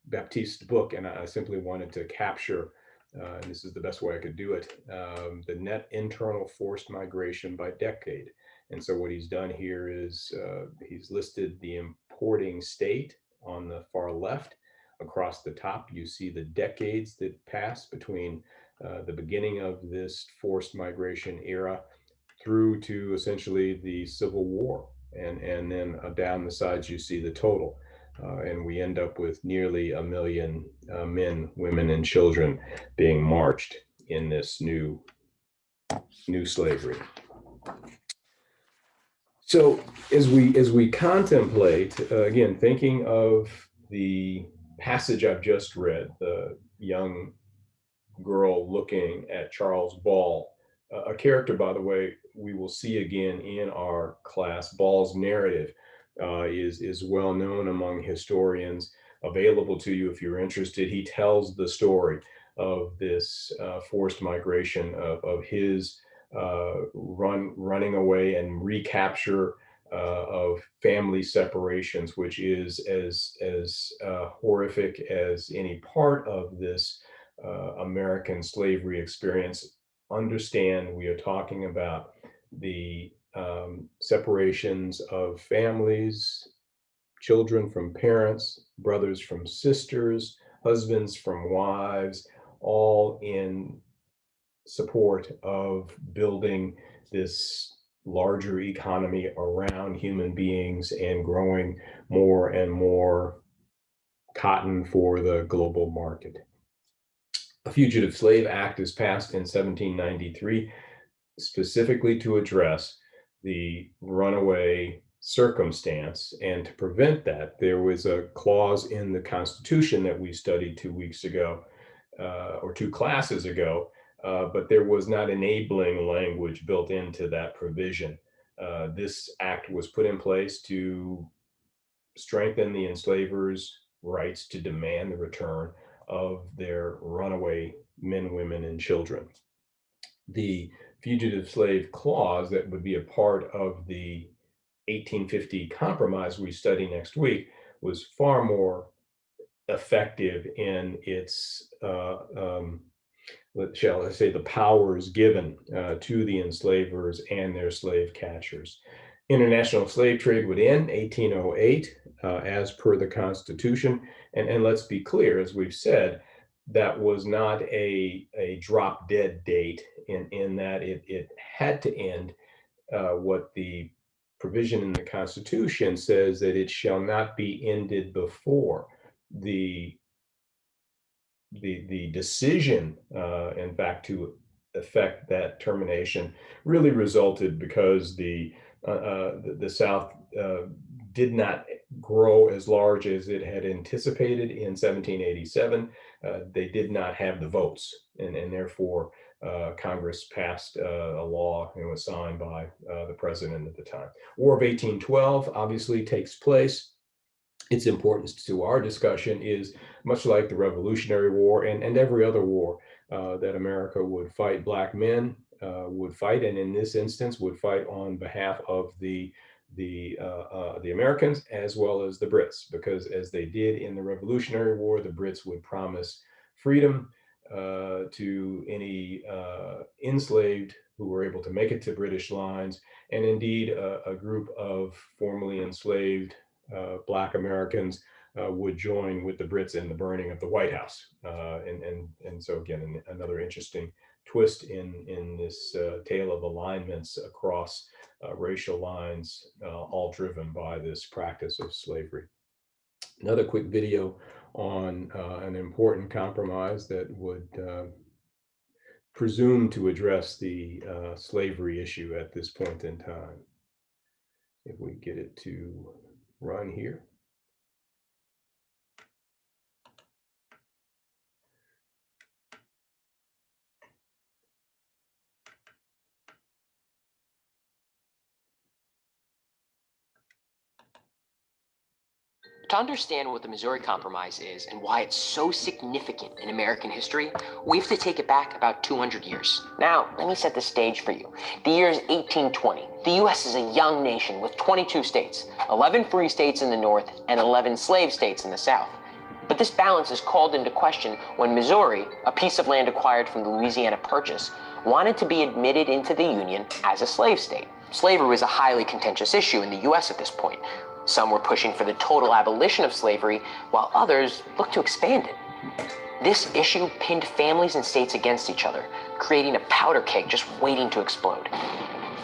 Baptiste's book, and I simply wanted to capture, and this is the best way I could do it, the net internal forced migration by decade. And so what he's done here is he's listed the importing state on the far left. Across the top, you see the decades that pass between the beginning of this forced migration era through to essentially the Civil War. And then down the sides, you see the total. And we end up with nearly 1 million men, women, and children being marched in this new slavery. So as we contemplate, again, thinking of the passage I've just read, the young girl looking at Charles Ball, a character, by the way, we will see again in our class. Ball's narrative is well known among historians, available to you if you're interested. He tells the story of this forced migration, of his running away and recapture of family separations, which is as horrific as any part of this American slavery experience. Understand, we are talking about the separations of families, children from parents, brothers from sisters, husbands from wives, all in support of building this larger economy around human beings and growing more and more cotton for the global market. A Fugitive Slave Act is passed in 1793 specifically to address the runaway circumstance. And to prevent that, there was a clause in the Constitution that we studied 2 weeks ago, or 2 classes ago, but there was not enabling language built into that provision. This act was put in place to strengthen the enslavers' rights to demand the return of their runaway men, women, and children. The Fugitive Slave Clause that would be a part of the 1850 Compromise we study next week was far more effective in its, shall I say, the powers given to the enslavers and their slave catchers. International slave trade would end 1808 as per the Constitution. And let's be clear, as we've said, that was not a drop dead date in that it had to end what the provision in the Constitution says, that it shall not be ended before the decision, in fact, to effect that termination really resulted because the South did not grow as large as it had anticipated in 1787. They did not have the votes, and therefore Congress passed a law and was signed by the president at the time. War of 1812 obviously takes place. Its importance to our discussion is much like the Revolutionary War and every other war that America would fight. Black men would fight, and in this instance, would fight on behalf of the Americans as well as the Brits, because as they did in the Revolutionary War, the Brits would promise freedom to any enslaved who were able to make it to British lines, and indeed a group of formerly enslaved Black Americans would join with the Brits in the burning of the White House. And so again, another interesting twist in this tale of alignments across racial lines, all driven by this practice of slavery. Another quick video on an important compromise that would presume to address the slavery issue at this point in time. If we get it to run here. To understand what the Missouri Compromise is and why it's so significant in American history, we have to take it back about 200 years. Now, let me set the stage for you. The year is 1820. The U.S. is a young nation with 22 states, 11 free states in the north and 11 slave states in the south. But this balance is called into question when Missouri, a piece of land acquired from the Louisiana Purchase, wanted to be admitted into the Union as a slave state. Slavery was a highly contentious issue in the U.S. at this point. Some were pushing for the total abolition of slavery, while others looked to expand it. This issue pinned families and states against each other, creating a powder keg just waiting to explode.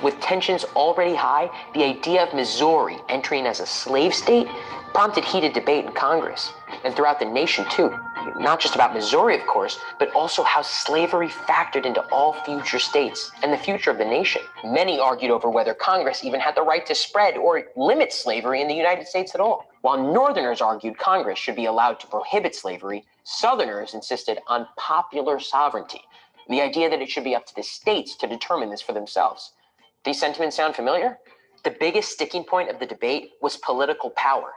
With tensions already high, the idea of Missouri entering as a slave state prompted heated debate in Congress and throughout the nation too. Not just about Missouri, of course, but also how slavery factored into all future states and the future of the nation. Many argued over whether Congress even had the right to spread or limit slavery in the United States at all. While Northerners argued Congress should be allowed to prohibit slavery, Southerners insisted on popular sovereignty, the idea that it should be up to the states to determine this for themselves. These sentiments sound familiar? The biggest sticking point of the debate was political power.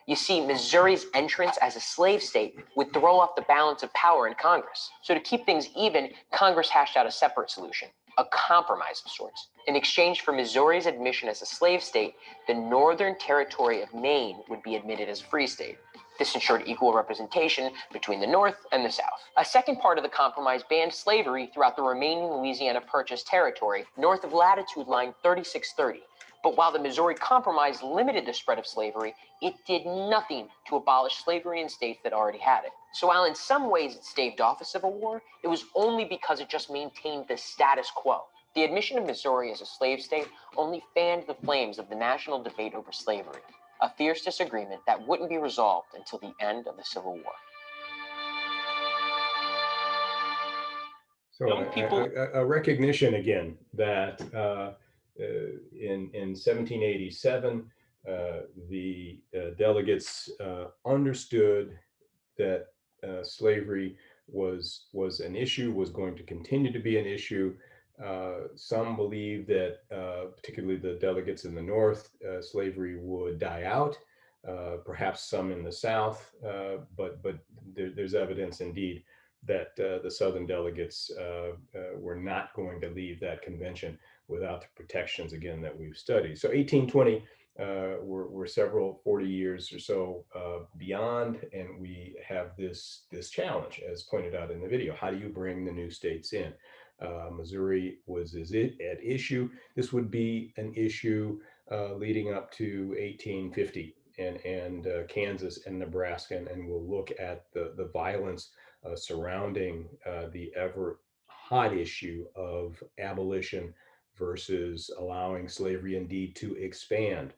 You see, Missouri's entrance as a slave state would throw off the balance of power in Congress. So to keep things even, Congress hashed out a separate solution, a compromise of sorts. In exchange for Missouri's admission as a slave state, the Northern Territory of Maine would be admitted as a free state. This ensured equal representation between the North and the South. A second part of the compromise banned slavery throughout the remaining Louisiana Purchase territory north of latitude line 3630. But while the Missouri Compromise limited the spread of slavery, it did nothing to abolish slavery in states that already had it. So while in some ways it staved off a civil war, it was only because it just maintained the status quo. The admission of Missouri as a slave state only fanned the flames of the national debate over slavery, a fierce disagreement that wouldn't be resolved until the end of the Civil War. So a recognition again that in 1787, the delegates understood that slavery was an issue, was going to continue to be an issue. Some believe that, particularly the delegates in the North, slavery would die out. Perhaps some in the South, but there's evidence indeed that the Southern delegates were not going to leave that convention without the protections, again, that we've studied. So 1820, we're several 40 years or so beyond, and we have this challenge, as pointed out in the video. How do you bring the new states in? Missouri was at issue. This would be an issue leading up to 1850, and Kansas and Nebraska, and we'll look at the violence surrounding the ever hot issue of abolition versus allowing slavery indeed to expand.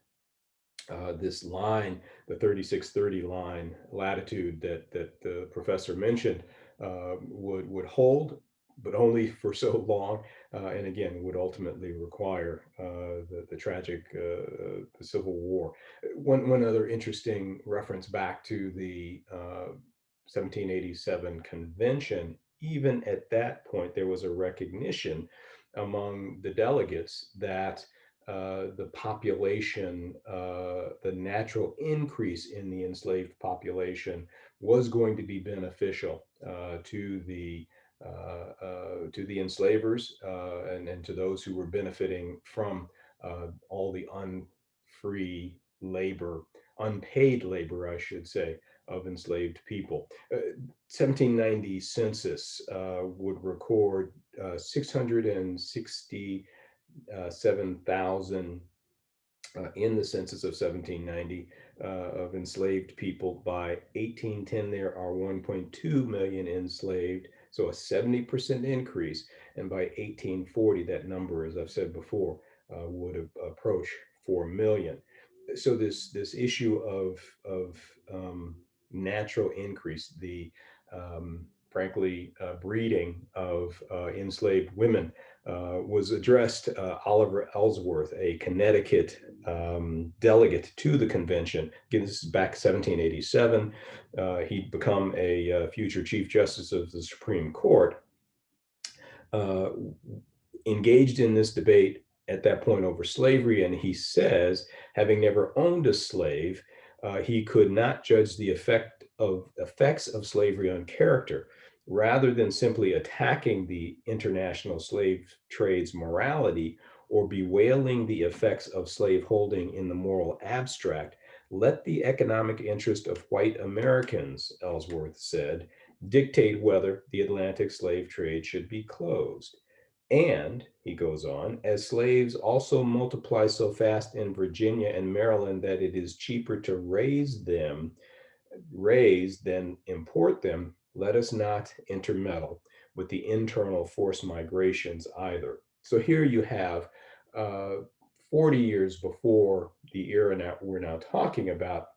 This line, the 3630 line latitude that the professor mentioned, would hold, but only for so long, and again would ultimately require the tragic Civil War. One other interesting reference back to the 1787 convention. Even at that point, there was a recognition among the delegates that the population, the natural increase in the enslaved population was going to be beneficial to the enslavers and to those who were benefiting from all the unpaid labor, I should say, of enslaved people. 1790 census would record 667,000 in the census of 1790 of enslaved people. By 1810, there are 1.2 million enslaved, so a 70% increase. And by 1840, that number, as I've said before, would approach 4 million. So this issue of natural increase, the frankly breeding of enslaved women, was addressed. Oliver Ellsworth, a Connecticut delegate to the convention, again, this is back 1787. He'd become a future Chief Justice of the Supreme Court, engaged in this debate at that point over slavery. And he says, having never owned a slave, he could not judge the effects of slavery on character. Rather than simply attacking the international slave trade's morality or bewailing the effects of slaveholding in the moral abstract, let the economic interest of white Americans, Ellsworth said, dictate whether the Atlantic slave trade should be closed. And, he goes on, as slaves also multiply so fast in Virginia and Maryland that it is cheaper to raise than import them, let us not intermeddle with the internal forced migrations either. So here you have 40 years before the era we're now talking about,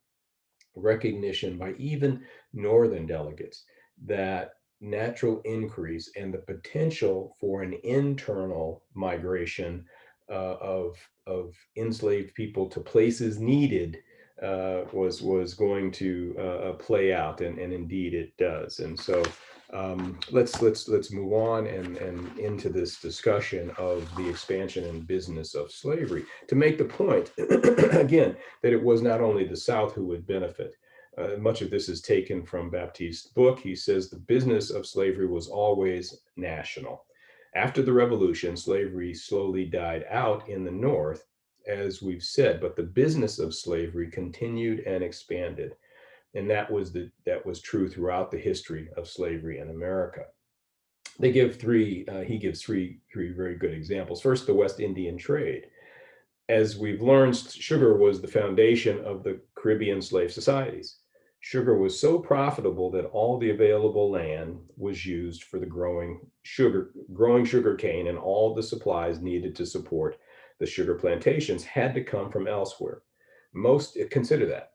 recognition by even Northern delegates that natural increase and the potential for an internal migration of enslaved people to places needed was going to play out, and indeed it does. And so let's move on and into this discussion of the expansion and business of slavery to make the point again that it was not only the South who would benefit. Much of this is taken from Baptiste's book. He says the business of slavery was always national. After the Revolution, slavery slowly died out in the North, as we've said, but the business of slavery continued and expanded. And that was true throughout the history of slavery in America. He gives three very good examples. First, the West Indian trade. As we've learned, sugar was the foundation of the Caribbean slave societies. Sugar was so profitable that all the available land was used for the growing sugar cane, and all the supplies needed to support the sugar plantations had to come from elsewhere. Consider that.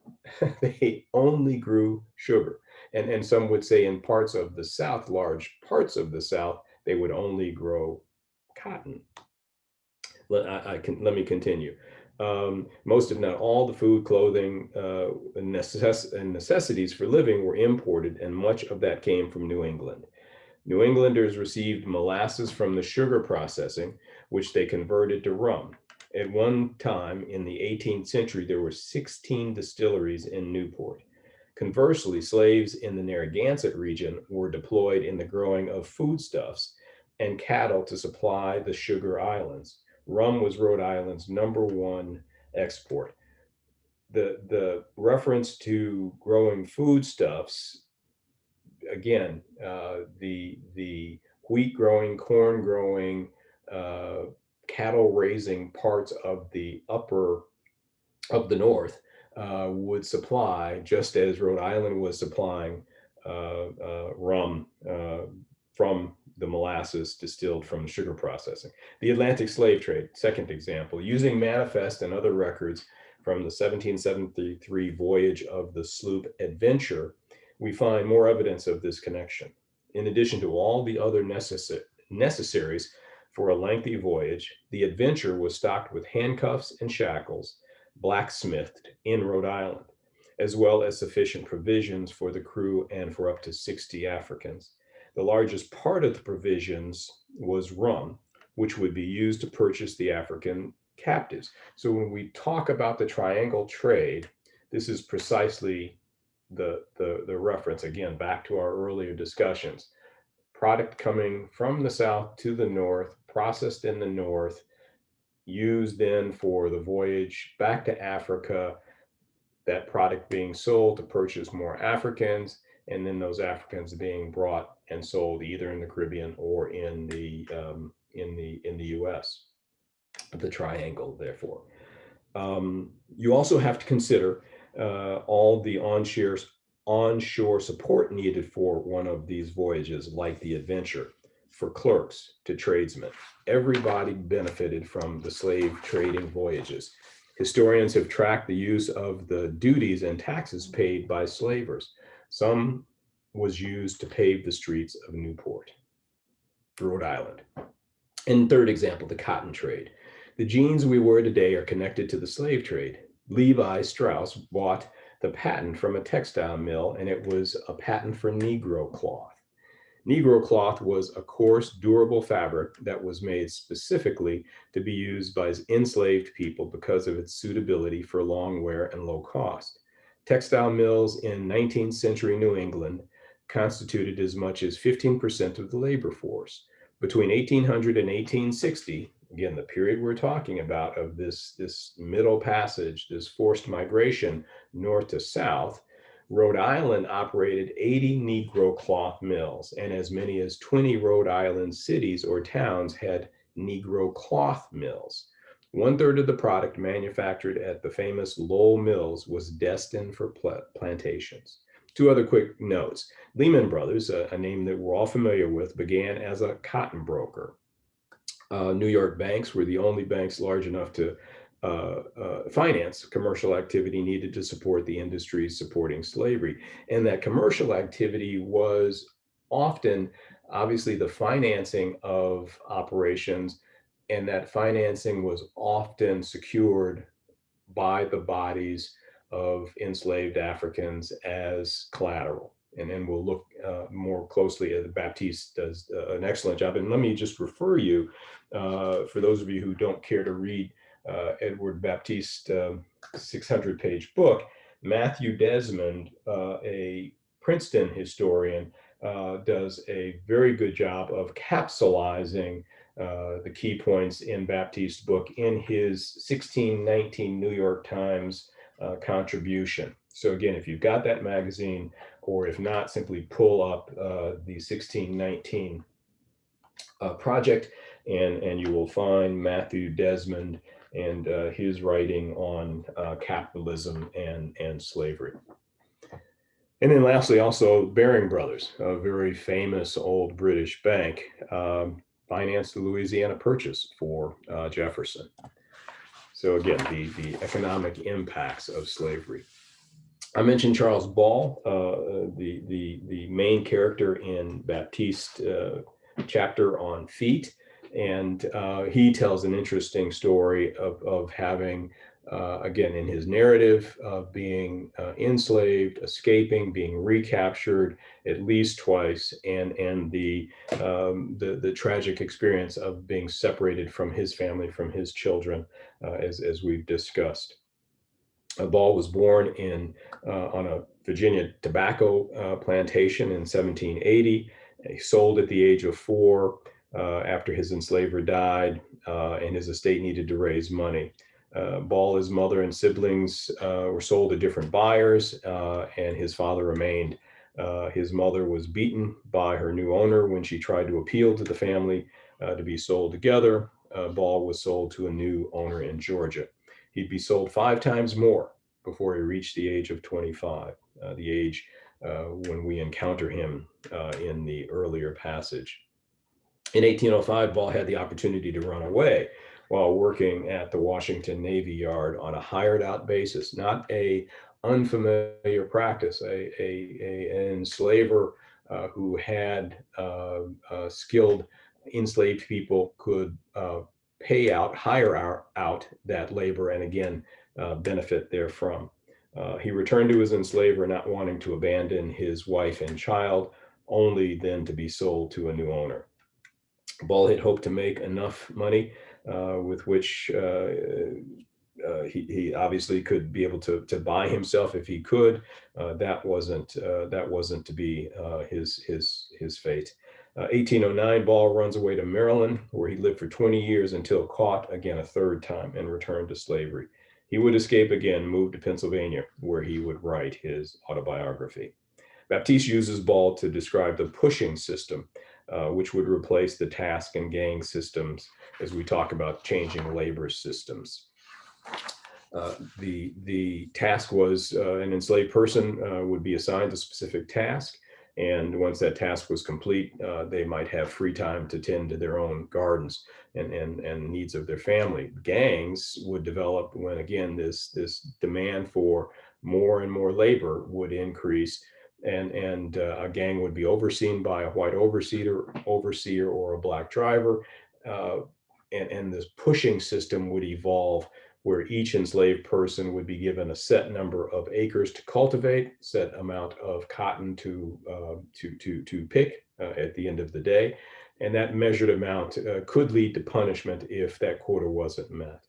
They only grew sugar. And some would say in parts of the South, large parts of the South, they would only grow cotton. Let me continue. Most, if not all, the food, clothing, and necessities for living were imported, and much of that came from New England. New Englanders received molasses from the sugar processing, which they converted to rum. At one time in the 18th century, there were 16 distilleries in Newport. Conversely, slaves in the Narragansett region were deployed in the growing of foodstuffs and cattle to supply the sugar islands. Rum was Rhode Island's #1 export. The reference to growing foodstuffs, again, the wheat growing, corn growing, cattle raising parts of the North would supply, just as Rhode Island was supplying rum from the molasses distilled from sugar processing. The Atlantic slave trade, second example, using manifest and other records from the 1773 voyage of the sloop Adventure, we find more evidence of this connection. In addition to all the other necessaries for a lengthy voyage, the Adventure was stocked with handcuffs and shackles, blacksmithed in Rhode Island, as well as sufficient provisions for the crew and for up to 60 Africans. The largest part of the provisions was rum, which would be used to purchase the African captives. So when we talk about the triangle trade, this is precisely the reference, again, back to our earlier discussions. Product coming from the south to the north, processed in the north, used then for the voyage back to Africa, that product being sold to purchase more Africans, and then those Africans being brought and sold either in the Caribbean or in the U.S. The triangle, therefore. You also have to consider all the onshore support needed for one of these voyages, like the Adventure, for clerks to tradesmen. Everybody benefited from the slave trading voyages. Historians have tracked the use of the duties and taxes paid by slavers. Some was used to pave the streets of Newport, Rhode Island. And third example, the cotton trade. The jeans we wear today are connected to the slave trade. Levi Strauss bought the patent from a textile mill, and it was a patent for Negro cloth. Negro cloth was a coarse, durable fabric that was made specifically to be used by enslaved people because of its suitability for long wear and low cost. Textile mills in 19th century New England constituted as much as 15% of the labor force. Between 1800 and 1860, again, the period we're talking about of this middle passage, this forced migration north to south, Rhode Island operated 80 Negro cloth mills, and as many as 20 Rhode Island cities or towns had Negro cloth mills. 1/3 of the product manufactured at the famous Lowell Mills was destined for plantations. Two other quick notes. Lehman Brothers, a name that we're all familiar with, began as a cotton broker. New York banks were the only banks large enough to finance commercial activity needed to support the industries supporting slavery. And that commercial activity was often, obviously, the financing of operations, and that financing was often secured by the bodies of enslaved Africans as collateral. And then we'll look more closely at Baptiste does an excellent job. And let me just refer you, for those of you who don't care to read Edward Baptiste's 600-page book, Matthew Desmond, a Princeton historian, does a very good job of capsulizing the key points in Baptiste's book in his 1619 New York Times contribution. So again, if you've got that magazine, or if not, simply pull up the 1619 project, and you will find Matthew Desmond and his writing on capitalism and slavery. And then lastly, also Baring Brothers, a very famous old British bank, financed the Louisiana Purchase for Jefferson. So again, the economic impacts of slavery. I mentioned Charles Ball, the main character in Baptiste's chapter on feet. And he tells an interesting story of having, again, in his narrative, being enslaved, escaping, being recaptured at least twice, and the tragic experience of being separated from his family, from his children, as we've discussed. Ball was born on a Virginia tobacco plantation in 1780. He sold at the age of 4 after his enslaver died, and his estate needed to raise money. Ball, his mother, and siblings were sold to different buyers, and his father remained. His mother was beaten by her new owner when she tried to appeal to the family to be sold together. Ball was sold to a new owner in Georgia. He'd be sold 5 times more before he reached the age of 25, the age when we encounter him in the earlier passage. In 1805, Ball had the opportunity to run away while working at the Washington Navy Yard on a hired out basis, not a unfamiliar practice. An enslaver who had skilled enslaved people could hire out that labor, and again, benefit therefrom. He returned to his enslaver, not wanting to abandon his wife and child, only then to be sold to a new owner. Ball had hoped to make enough money with which he obviously could be able to buy himself if he could. That wasn't to be his fate. 1809, Ball runs away to Maryland, where he lived for 20 years until caught again a third time and returned to slavery. He would escape again, move to Pennsylvania, where he would write his autobiography. Baptiste uses Ball to describe the pushing system, which would replace the task and gang systems as we talk about changing labor systems. The task was an enslaved person would be assigned a specific task, and once that task was complete, they might have free time to tend to their own gardens and needs of their family. Gangs would develop when, again, this demand for more and more labor would increase, and a gang would be overseen by a white overseer or a black driver, and this pushing system would evolve, where each enslaved person would be given a set number of acres to cultivate, set amount of cotton to pick at the end of the day, and that measured amount could lead to punishment if that quota wasn't met.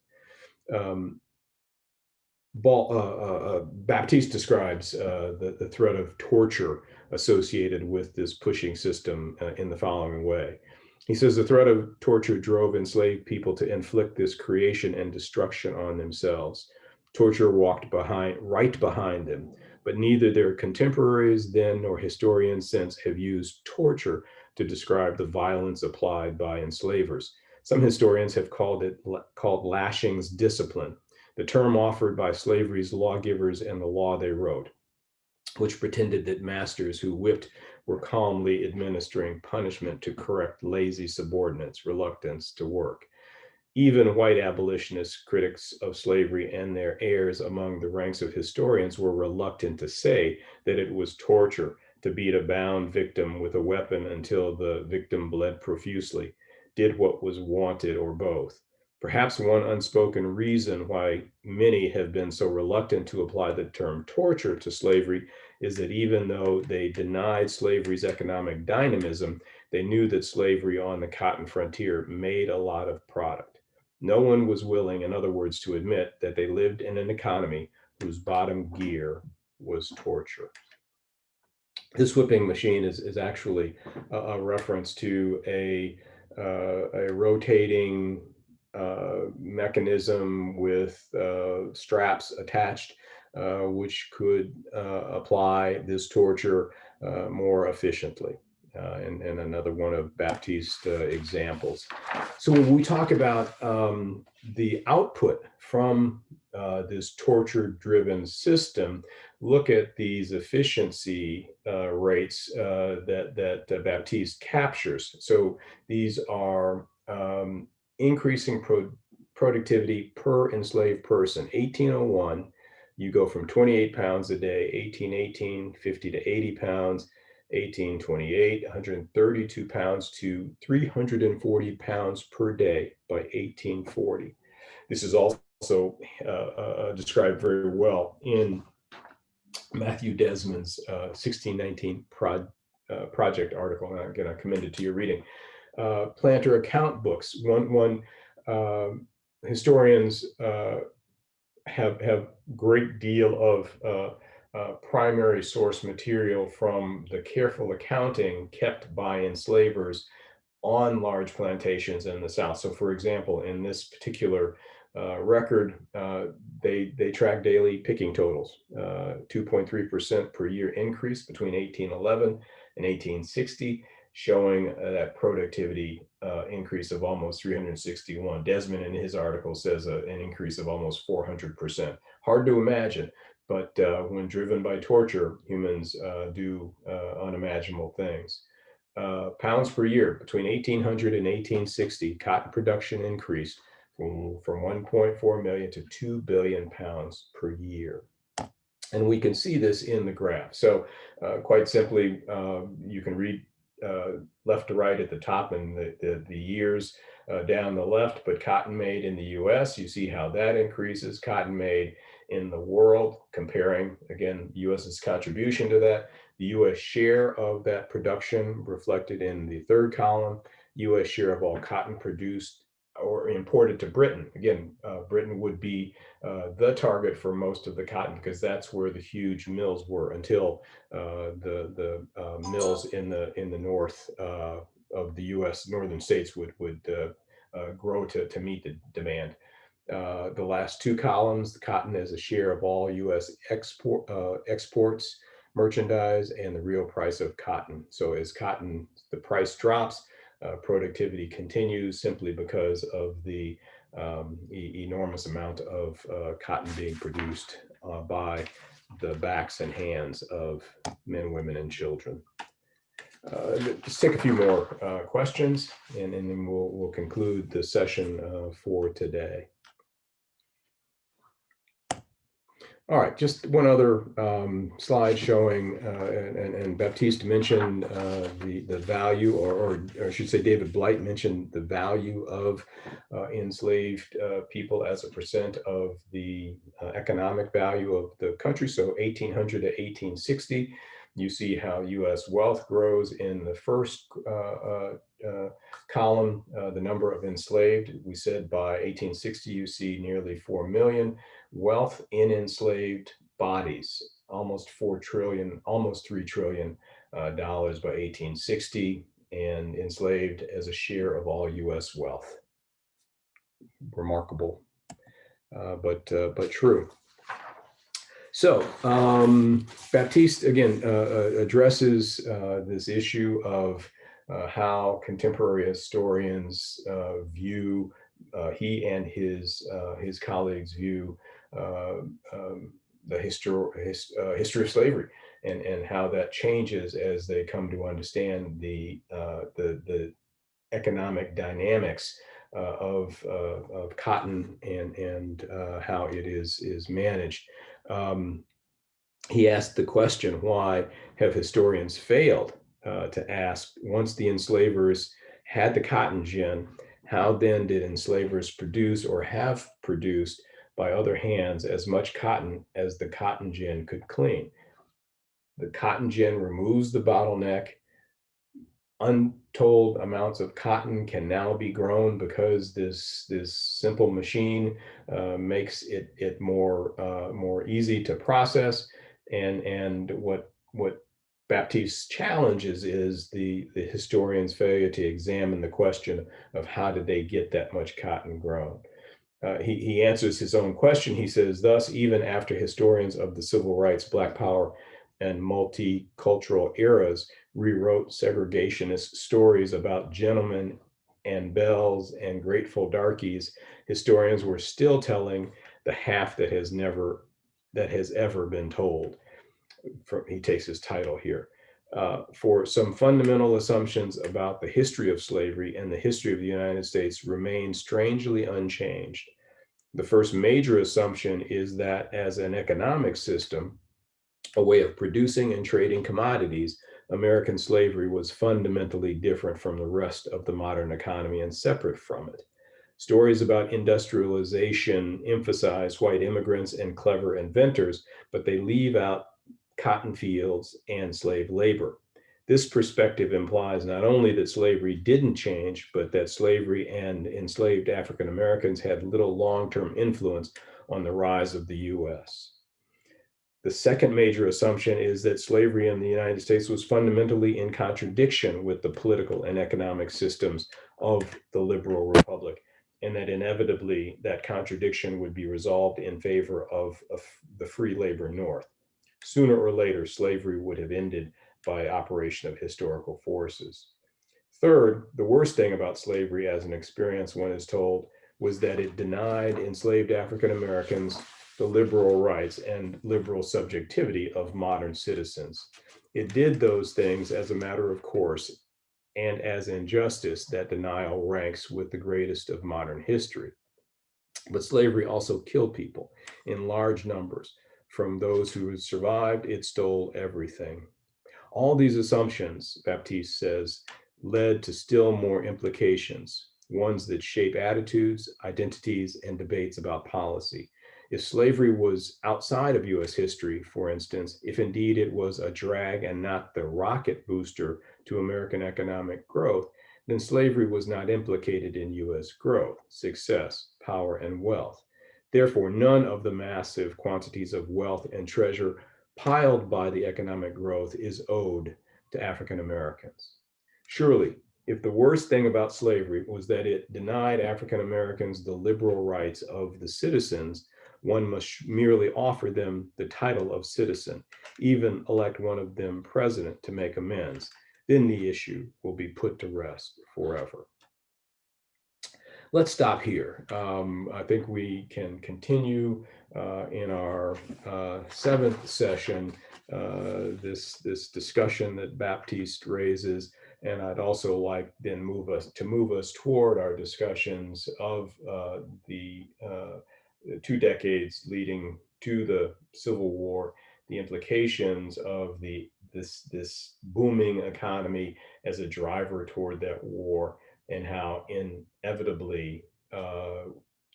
Baptiste describes the threat of torture associated with this pushing system in the following way. He says the threat of torture drove enslaved people to inflict this creation and destruction on themselves. Torture walked right behind them, but neither their contemporaries then nor historians since have used torture to describe the violence applied by enslavers. Some historians have called lashings discipline, the term offered by slavery's lawgivers and the law they wrote, which pretended that masters who whipped were calmly administering punishment to correct lazy subordinates' reluctance to work. Even white abolitionist critics of slavery and their heirs among the ranks of historians were reluctant to say that it was torture to beat a bound victim with a weapon until the victim bled profusely, did what was wanted, or both. Perhaps one unspoken reason why many have been so reluctant to apply the term torture to slavery is that even though they denied slavery's economic dynamism, they knew that slavery on the cotton frontier made a lot of product. No one was willing, in other words, to admit that they lived in an economy whose bottom gear was torture. This whipping machine is actually a reference to a rotating mechanism with straps attached, which could apply this torture more efficiently. And another one of Baptiste's examples. So when we talk about the output from this torture-driven system, look at these efficiency rates that Baptiste captures. So these are increasing productivity per enslaved person. 1801, you go from 28 pounds a day, 1818, 50 to 80 pounds, 1828, 132 pounds to 340 pounds per day by 1840. This is also described very well in Matthew Desmond's 1619 project article, and again, I commend it to your reading. Planter account books. Historians have great deal of primary source material from the careful accounting kept by enslavers on large plantations in the South. So, for example, in this particular record, they track daily picking totals, 2.3% per year increase between 1811 and 1860, showing that productivity increase of almost 361. Desmond in his article says an increase of almost 400%. Hard to imagine, but when driven by torture, humans do unimaginable things. pounds per year. Between 1800 and 1860, cotton production increased from 1.4 million to 2 billion pounds per year. And we can see this in the graph. So quite simply, you can read left to right at the top and the years down the left, but cotton made in the US, you see how that increases. Cotton made in the world, comparing, again, US's contribution to that, the US share of that production reflected in the third column, US share of all cotton produced or imported to Britain. Again, Britain would be the target for most of the cotton because that's where the huge mills were until the mills in the north of the U.S. northern states would grow to meet the demand. The last two columns, the cotton as a share of all U.S. exports, merchandise, and the real price of cotton. So as cotton, the price drops, productivity continues simply because of the enormous amount of cotton being produced by the backs and hands of men, women, and children. Let's take a few more questions, and then we'll conclude the session for today. All right, just one other slide showing, and Baptiste mentioned the value, or I should say David Blight mentioned the value of enslaved people as a percent of the economic value of the country. So 1800 to 1860, you see how US wealth grows in the first column, the number of enslaved. We said by 1860, you see nearly 4 million. Wealth in enslaved bodies, almost 4 trillion, almost $3 trillion dollars by 1860, and enslaved as a share of all US wealth. Remarkable, but true. So Baptiste again addresses this issue of how contemporary historians view, he and his colleagues view the history of slavery, and how that changes as they come to understand the economic dynamics of cotton and how it is managed. He asked the question, why have historians failed to ask, once the enslavers had the cotton gin, how then did enslavers produce or have produced by other hands as much cotton as the cotton gin could clean? The cotton gin removes the bottleneck. Untold amounts of cotton can now be grown because this simple machine makes it more easy to process. And what Baptiste's challenges is the historian's failure to examine the question of how did they get that much cotton grown. He answers his own question. He says, thus, even after historians of the civil rights, Black Power, and multicultural eras rewrote segregationist stories about gentlemen and belles and grateful darkies, historians were still telling the half that has ever been told. He takes his title here. For some fundamental assumptions about the history of slavery and the history of the United States remain strangely unchanged. The first major assumption is that as an economic system, a way of producing and trading commodities, American slavery was fundamentally different from the rest of the modern economy and separate from it. Stories about industrialization emphasize white immigrants and clever inventors, but they leave out cotton fields and slave labor. This perspective implies not only that slavery didn't change, but that slavery and enslaved African Americans had little long-term influence on the rise of the US. The second major assumption is that slavery in the United States was fundamentally in contradiction with the political and economic systems of the liberal republic, and that inevitably that contradiction would be resolved in favor of the free labor North. Sooner or later, slavery would have ended by operation of historical forces. Third, the worst thing about slavery as an experience, one is told, was that it denied enslaved African Americans the liberal rights and liberal subjectivity of modern citizens. It did those things as a matter of course and as injustice, that denial ranks with the greatest of modern history. But slavery also killed people in large numbers. From those who survived, it stole everything. All these assumptions, Baptiste says, led to still more implications, ones that shape attitudes, identities, and debates about policy. If slavery was outside of US history, for instance, if indeed it was a drag and not the rocket booster to American economic growth, then slavery was not implicated in US growth, success, power, and wealth. Therefore, none of the massive quantities of wealth and treasure piled by the economic growth is owed to African Americans. Surely, if the worst thing about slavery was that it denied African Americans the liberal rights of the citizens, one must merely offer them the title of citizen, even elect one of them president to make amends. Then the issue will be put to rest forever. Let's stop here. I think we can continue in our seventh session this discussion that Baptiste raises, and I'd also like then move us toward our discussions of the 2 decades leading to the Civil War, the implications of this booming economy as a driver toward that war, and how inevitably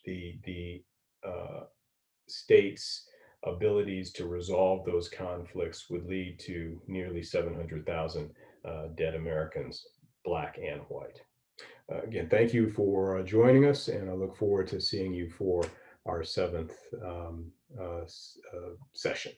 the state's abilities to resolve those conflicts would lead to nearly 700,000 dead Americans, Black and white. Again, thank you for joining us, and I look forward to seeing you for our seventh session.